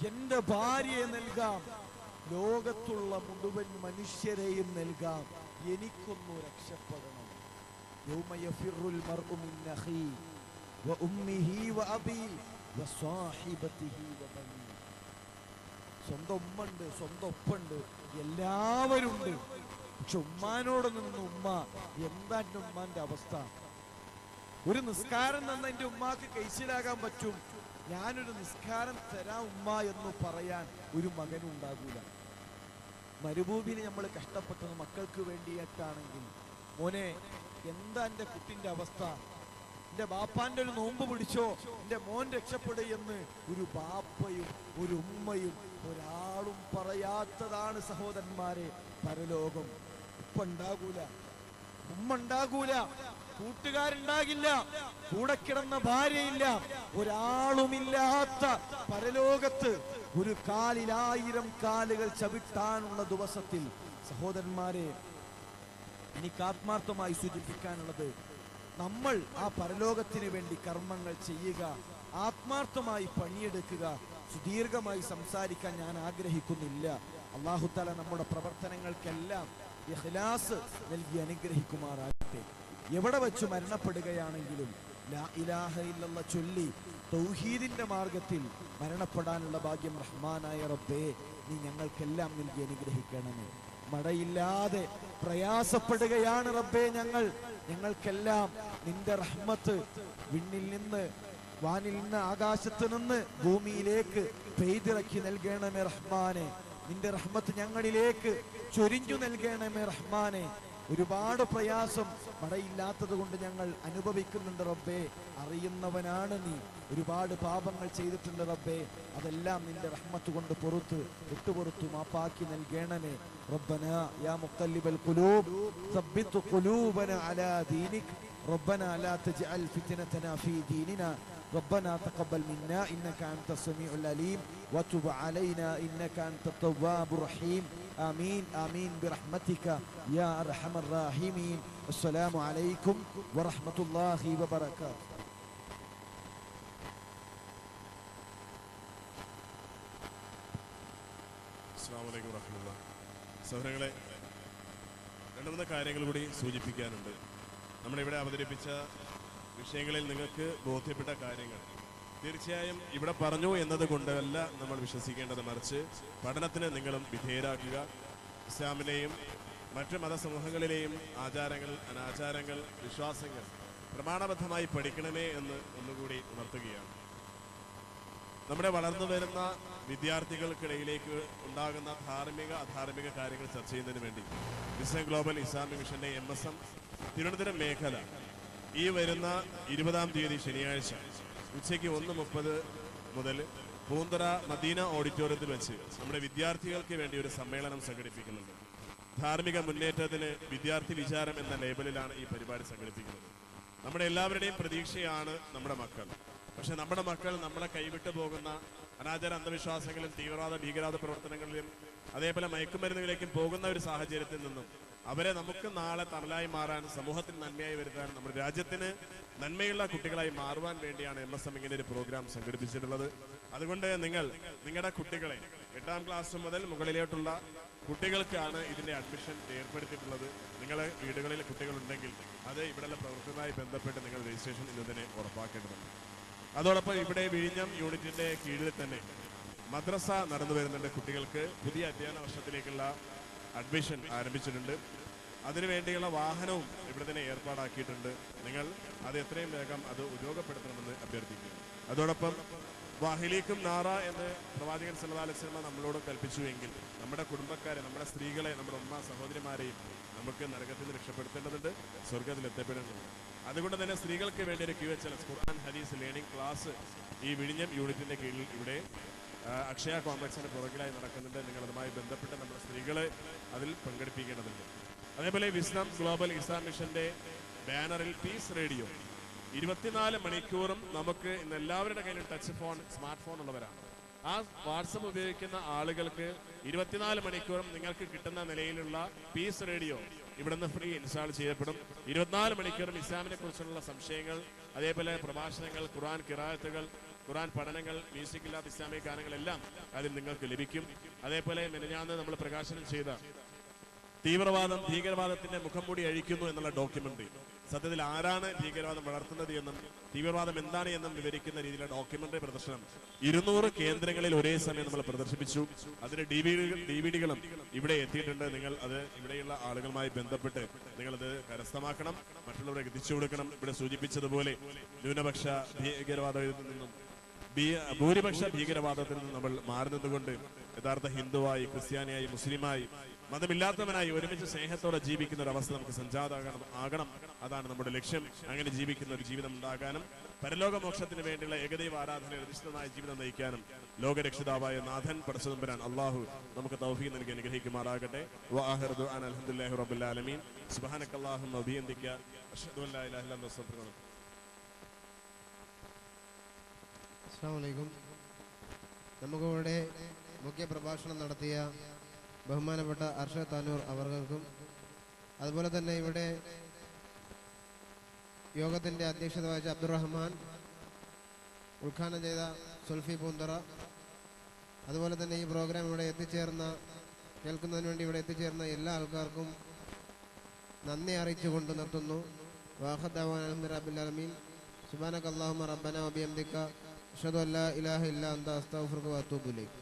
എൻ്റെ ഭാര്യയെ നൽകാം, ലോകത്തുള്ള മുഴുവൻ മനുഷ്യരെയും നൽകാം, എനിക്കൊന്നു രക്ഷപ്പെടണം. യൗമ യഫിറുൽ മർഉ മിൻ അഖീ വ ഉമ്മിഹി വ അബീ വ സ്വഹിബതിഹി വ ബനീ. സ്വന്തം ഉമ്മണ്ട്, സ്വന്തം ഒപ്പുണ്ട്, എല്ലാവരും ഉണ്ട്. പക്ഷെ ഉമ്മാനോട് നിന്ന് ഉമ്മ, എന്താ എൻ്റെ ഉമ്മാന്റെ അവസ്ഥ? ഒരു നിസ്കാരം നിന്ന് എൻ്റെ ഉമ്മാക്ക് കൈശലാകാൻ പറ്റും, ഞാനൊരു നിസ്കാരം തരാം ഉമ്മ എന്ന് പറയാൻ ഒരു മകനും ഉണ്ടാകൂല. മരുഭൂമിയിൽ നമ്മൾ കഷ്ടപ്പെട്ടത് മക്കൾക്ക് വേണ്ടിയിട്ടാണെങ്കിൽ, മോനെ എന്താ എൻ്റെ കുട്ടിൻ്റെ അവസ്ഥ, എൻ്റെ ബാപ്പാൻ്റെ ഒരു നോമ്പ് പിടിച്ചോ, എൻ്റെ മോൻ രക്ഷപ്പെടുക എന്ന് ഒരു ബാപ്പയും ഒരു ഉമ്മയും ഒരാളും പറയാത്തതാണ് സഹോദരന്മാരെ പരലോകം. ഉപ്പ ഉണ്ടാകൂല, ഉമ്മ ഉണ്ടാകൂല, കൂട്ടുകാരുണ്ടാകില്ല, കൂടെ കിടന്ന ഭാര്യയില്ല, ഒരാളുമില്ലാത്ത പരലോകത്ത് ഒരു കാലിൽ 1000 കാലുകൾ ചവിട്ടാനുള്ള ദിവസത്തിൽ സഹോദരന്മാരെ എനിക്ക് ആത്മാർത്ഥമായി സൂചിപ്പിക്കാനുള്ളത്, നമ്മൾ ആ പരലോകത്തിന് വേണ്ടി കർമ്മങ്ങൾ ചെയ്യുക, ആത്മാർത്ഥമായി പണിയെടുക്കുക. സുദീർഘമായി സംസാരിക്കാൻ ഞാൻ ആഗ്രഹിക്കുന്നില്ല. അല്ലാഹു തആല നമ്മുടെ പ്രവർത്തനങ്ങൾക്കെല്ലാം ഇഖ്ലാസ് നൽകി അനുഗ്രഹിക്കുമാറാകട്ടെ. എവിടെ വെച്ച് മരണപ്പെടുകയാണെങ്കിലും ലാ ഇലാഹ ഇല്ലല്ലാഹ് ചൊല്ലി തൗഹീദിന്റെ മാർഗത്തിൽ മരണപ്പെടാനുള്ള ഭാഗ്യം റഹ്മാനായ റബ്ബേ നീ ഞങ്ങൾക്കെല്ലാം നൽകി അനുഗ്രഹിക്കണമേ. മഴയില്ലാതെ പ്രയാസപ്പെടുകയാണ് റബ്ബേ ഞങ്ങൾക്കെല്ലാം നിന്റെ റഹ്മത്ത് വിണ്ണിൽ നിന്ന്, വാനിൽ നിന്ന്, ആകാശത്ത് നിന്ന് ഭൂമിയിലേക്ക് പെയ്തിറക്കി നൽകണമേ റഹ്മാനെ. നിന്റെ റഹ്മത്ത് ഞങ്ങളിലേക്ക് ചൊരിഞ്ഞു നൽകണമേ റഹ്മാനെ. ഒരുപാട് പ്രയാസം മഴയില്ലാത്തത് കൊണ്ട് ഞങ്ങൾ അനുഭവിക്കുന്നുണ്ട് റബ്ബേ. അറിയുന്നവനാണ് നീ. ഒരുപാട് പാപങ്ങൾ ചെയ്തിട്ടുണ്ട് റബ്ബേ. അതെല്ലാം നിന്റെ റഹ്മത്ത് കൊണ്ട് വിട്ടുപുറത്തു മാപ്പാക്കി നൽകണമേ. റബ്ബനാ യാ മുഖല്ലിബൽ ഖുലൂബ് സബ്ബിത് ഖുലൂബനാ അലാ ദീനിക് റബ്ബനാ ലാ തജ്അൽ ഫിത്നതനാ ഫീ ദീനിനാ ربنا تقبل منا إنك أنت السميع العليم وتب علينا إنك أنت التواب الرحيم آمين آمين برحمتك يا أرحم الراحمين. السلام عليكم ورحمة الله وبركاته. അസ്സലാമു അലൈക്കും വറഹ്മത്തുള്ളാഹി. സഹോദരങ്ങളെ, 2-3 കാര്യങ്ങൾ കൂടി സൂചിപ്പിക്കാനുണ്ട്. നമ്മളിവിടെ അവതരിപ്പിച്ച വിഷയങ്ങളിൽ നിങ്ങൾക്ക് ബോധ്യപ്പെട്ട കാര്യങ്ങൾ തീർച്ചയായും ഇവിടെ പറഞ്ഞു എന്നതുകൊണ്ടല്ല നമ്മൾ വിശ്വസിക്കേണ്ടത്, മറിച്ച് പഠനത്തിന് നിങ്ങളും വിധേയരാക്കുക. ഇസ്ലാമിലെയും മറ്റു മതസമൂഹങ്ങളിലെയും ആചാരങ്ങൾ, അനാചാരങ്ങൾ, വിശ്വാസങ്ങൾ പ്രമാണബദ്ധമായി പഠിക്കണമേ എന്ന് ഒന്നുകൂടി ഉണർത്തുകയാണ്. നമ്മുടെ വളർന്നു വരുന്ന വിദ്യാർത്ഥികൾക്കിടയിലേക്ക് ഉണ്ടാകുന്ന ധാർമ്മിക അധാർമിക കാര്യങ്ങൾ ചർച്ച ചെയ്യുന്നതിന് വേണ്ടി വിസ്ഡം ഗ്ലോബൽ ഇസ്ലാമിക് മിഷന്റെ MSM തിരുവനന്തപുരം മേഖല ഈ വരുന്ന 20-ാം തീയതി ശനിയാഴ്ച ഉച്ചയ്ക്ക് 1:30 മുതൽ പൂന്തറ മദീന ഓഡിറ്റോറിയത്തിൽ വെച്ച് നമ്മുടെ വിദ്യാർത്ഥികൾക്ക് വേണ്ടി ഒരു സമ്മേളനം സംഘടിപ്പിക്കുന്നുണ്ട്. ധാർമ്മിക മുന്നേറ്റത്തിന് വിദ്യാർത്ഥി വിചാരം എന്ന ലേബലിലാണ് ഈ പരിപാടി സംഘടിപ്പിക്കുന്നത്. നമ്മുടെ എല്ലാവരുടെയും പ്രതീക്ഷയാണ് നമ്മുടെ മക്കൾ. പക്ഷെ നമ്മുടെ മക്കൾ നമ്മളെ കൈവിട്ടു പോകുന്ന അനാചാര അന്ധവിശ്വാസങ്ങളിലും തീവ്രവാദ ഭീകരവാദ പ്രവർത്തനങ്ങളിലും അതേപോലെ മയക്കുമരുന്നുകളിലേക്കും പോകുന്ന ഒരു സാഹചര്യത്തിൽ നിന്നും അവരെ നമുക്ക് നാളെ തണലായി മാറാൻ, സമൂഹത്തിന് നന്മയായി വരുത്താൻ, നമ്മുടെ രാജ്യത്തിന് നന്മയുള്ള കുട്ടികളായി മാറുവാൻ വേണ്ടിയാണ് MSM ഇങ്ങനെ ഒരു പ്രോഗ്രാം സംഘടിപ്പിച്ചിട്ടുള്ളത്. അതുകൊണ്ട് നിങ്ങളുടെ കുട്ടികളെ 8-ാം ക്ലാസ് മുതൽ മുകളിലോട്ടുള്ള കുട്ടികൾക്കാണ് ഇതിന്റെ അഡ്മിഷൻ ഏർപ്പെടുത്തിയിട്ടുള്ളത്. നിങ്ങളെ വീടുകളിൽ കുട്ടികളുണ്ടെങ്കിൽ അത് ഇവിടെയുള്ള പ്രവർത്തനവുമായി ബന്ധപ്പെട്ട് നിങ്ങൾ രജിസ്ട്രേഷൻ ഇന്ന് തന്നെ ഉറപ്പാക്കേണ്ടതുണ്ട്. അതോടൊപ്പം ഇവിടെ വിഴിഞ്ഞം യൂണിറ്റിന്റെ കീഴിൽ തന്നെ മദ്രസ നടന്നു വരുന്നുണ്ട്. കുട്ടികൾക്ക് പുതിയ അധ്യയന വർഷത്തിലേക്കുള്ള അഡ്മിഷൻ ആരംഭിച്ചിട്ടുണ്ട്. അതിനുവേണ്ടിയുള്ള വാഹനവും ഇവിടെ തന്നെ ഏർപ്പാടാക്കിയിട്ടുണ്ട്. നിങ്ങൾ അത് എത്രയും വേഗം അത് ഉപയോഗപ്പെടുത്തണമെന്ന് അഭ്യർത്ഥിക്കുന്നു. അതോടൊപ്പം വാഹിലീക്കും നാറ എന്ന് പ്രവാചകൻ സല്ലല്ലാഹു അലൈഹി വസല്ലം നമ്മളോട് കൽപ്പിച്ചുവെങ്കിൽ നമ്മുടെ കുടുംബക്കാരെ, നമ്മുടെ സ്ത്രീകളെ, നമ്മുടെ ഉമ്മ സഹോദരിമാരെയും നമുക്ക് നരകത്തിൽ നിന്ന് രക്ഷപ്പെടുത്തേണ്ടതുണ്ട്, സ്വർഗത്തിൽ എത്തപ്പെടേണ്ടതുണ്ട്. അതുകൊണ്ട് തന്നെ സ്ത്രീകൾക്ക് വേണ്ടി ഒരു QHLS ഖുർആൻ ഹദീസ് ലേണിംഗ് ക്ലാസ് ഈ വിഴിഞ്ഞം യൂണിറ്റിന്റെ കീഴിൽ ഇവിടെ അക്ഷയ കോംപ്ലക്സിന് പുറകിലായി നടക്കുന്നുണ്ട്. നിങ്ങൾ അതുമായി ബന്ധപ്പെട്ട് നമ്മുടെ സ്ത്രീകളെ അതിൽ പങ്കെടുപ്പിക്കേണ്ടതുണ്ട്. അതേപോലെ വിസ്ഡം ഗ്ലോബൽ ഇസ്ലാമിക് മിഷന്റെ ബാനറിൽ പീസ് റേഡിയോ 24 മണിക്കൂറും നമുക്ക് ഇന്ന് എല്ലാവരുടെ കയ്യിലും ടച്ച് ഫോൺ, സ്മാർട്ട് ഫോൺ ഉള്ളവരാണ്. ആ വാട്സപ്പ് ഉപയോഗിക്കുന്ന ആളുകൾക്ക് 24 മണിക്കൂറും നിങ്ങൾക്ക് കിട്ടുന്ന നിലയിലുള്ള പീസ് റേഡിയോ ഇവിടുന്ന് ഫ്രീ ഇൻസ്റ്റാൾ ചെയ്യപ്പെടും. 24 മണിക്കൂറും ഇസ്ലാമിനെ കുറിച്ചുള്ള സംശയങ്ങൾ, അതേപോലെ പ്രഭാഷണങ്ങൾ, ഖുർആൻ ഖിറാഅത്തുകൾ, ഖുർആൻ പഠനങ്ങൾ, മ്യൂസിക് ഇല്ലാത്ത ഇസ്ലാമിക ഗാനങ്ങളെല്ലാം അതിൽ നിങ്ങൾക്ക് ലഭിക്കും. അതേപോലെ മിനിഞ്ഞാന്ന് നമ്മൾ പ്രകാശനം ചെയ്ത തീവ്രവാദം ഭീകരവാദത്തിന്റെ മുഖം മൂടി അഴിക്കുന്നു എന്നുള്ള ഡോക്യുമെന്ററി, സത്യത്തിൽ ആരാണ് ഭീകരവാദം വളർത്തുന്നത് എന്നും തീവ്രവാദം എന്താണ് എന്നും വിവരിക്കുന്ന രീതിയിലുള്ള ഡോക്യുമെന്ററി പ്രദർശനം 200 കേന്ദ്രങ്ങളിൽ ഒരേ സമയം നമ്മൾ പ്രദർശിപ്പിച്ചു. അതിന്റെ DVD-കളും ഇവിടെ എത്തിയിട്ടുണ്ട്. നിങ്ങൾ അത് ഇവിടെയുള്ള ആളുകളുമായി ബന്ധപ്പെട്ട് നിങ്ങളത് കരസ്ഥമാക്കണം, മറ്റുള്ളവരെ എത്തിച്ചു കൊടുക്കണം. ഇവിടെ സൂചിപ്പിച്ചതുപോലെ ന്യൂനപക്ഷ ഭീകരവാദത്തിൽ നിന്നും ഭൂരിപക്ഷ ഭീകരവാദത്തിൽ നിന്ന് നമ്മൾ മാറുന്നതുകൊണ്ട് യഥാർത്ഥ ഹിന്ദുവായി, ക്രിസ്ത്യാനിയായി, മുസ്ലിമായി, മതമില്ലാത്തവനായി ഒരുമിച്ച് സ്നേഹത്തോടെ ജീവിക്കുന്ന ഒരു അവസ്ഥ നമുക്ക് ആകണം. അതാണ് നമ്മുടെ ലക്ഷ്യം. അങ്ങനെ ജീവിക്കുന്ന ഒരു ജീവിതം ഉണ്ടാകാനും പരലോകമോക്ഷത്തിന് വേണ്ടിയുള്ള ഏകദൈവ ആരാധനയിൽ അധിഷ്ഠിതമായ ജീവിതം നയിക്കാനും ലോകരക്ഷിതാവായ നാഥൻ പടച്ചതമ്പുരാൻ അള്ളാഹു നമുക്ക് തൗഫീഖ് നൽകി അനുഗ്രഹിക്കുമാറാകട്ടെ. വആഖിറു ദുആന അൽഹംദുലില്ലാഹി റബ്ബിൽ ആലമീൻ. സുബ്ഹാനക്കല്ലാഹുമ്മ വബിഹംദിക അഷ്ഹദു അൻ ലാ ഇലാഹ ഇല്ല അൻത അസ്തഗ്ഫിറുക. അസ്സലാമു അലൈക്കും. നമുക്കിവിടെ മുഖ്യ പ്രഭാഷണം നടത്തിയ ബഹുമാനപ്പെട്ട അർഷദ് താനൂർ അവർക്കും, അതുപോലെ തന്നെ ഇവിടെ യോഗത്തിൻ്റെ അധ്യക്ഷത വഹിച്ച അബ്ദുറഹ്മാൻ, ഉദ്ഘാടനം ചെയ്ത സുൽഫി പൂന്തറ, അതുപോലെ തന്നെ ഈ പ്രോഗ്രാം ഇവിടെ കേൾക്കുന്നതിന് വേണ്ടി ഇവിടെ എത്തിച്ചേർന്ന എല്ലാ ആൾക്കാർക്കും നന്ദി അറിയിച്ചുകൊണ്ട് നിർത്തുന്നു. വാഖദാവാന അൽഹംദുലില്ലാഹി റബ്ബിൽ ആലമീൻ. സുബ്ഹാനക അല്ലാഹുമ്മ റബ്ബനാ വബിഹംദിക അഷ്ഹദു അൻ ലാ ഇലാഹ ഇല്ലാ അൻത അസ്തഗ്ഫിറുക വഅതൂബു ഇലൈക്.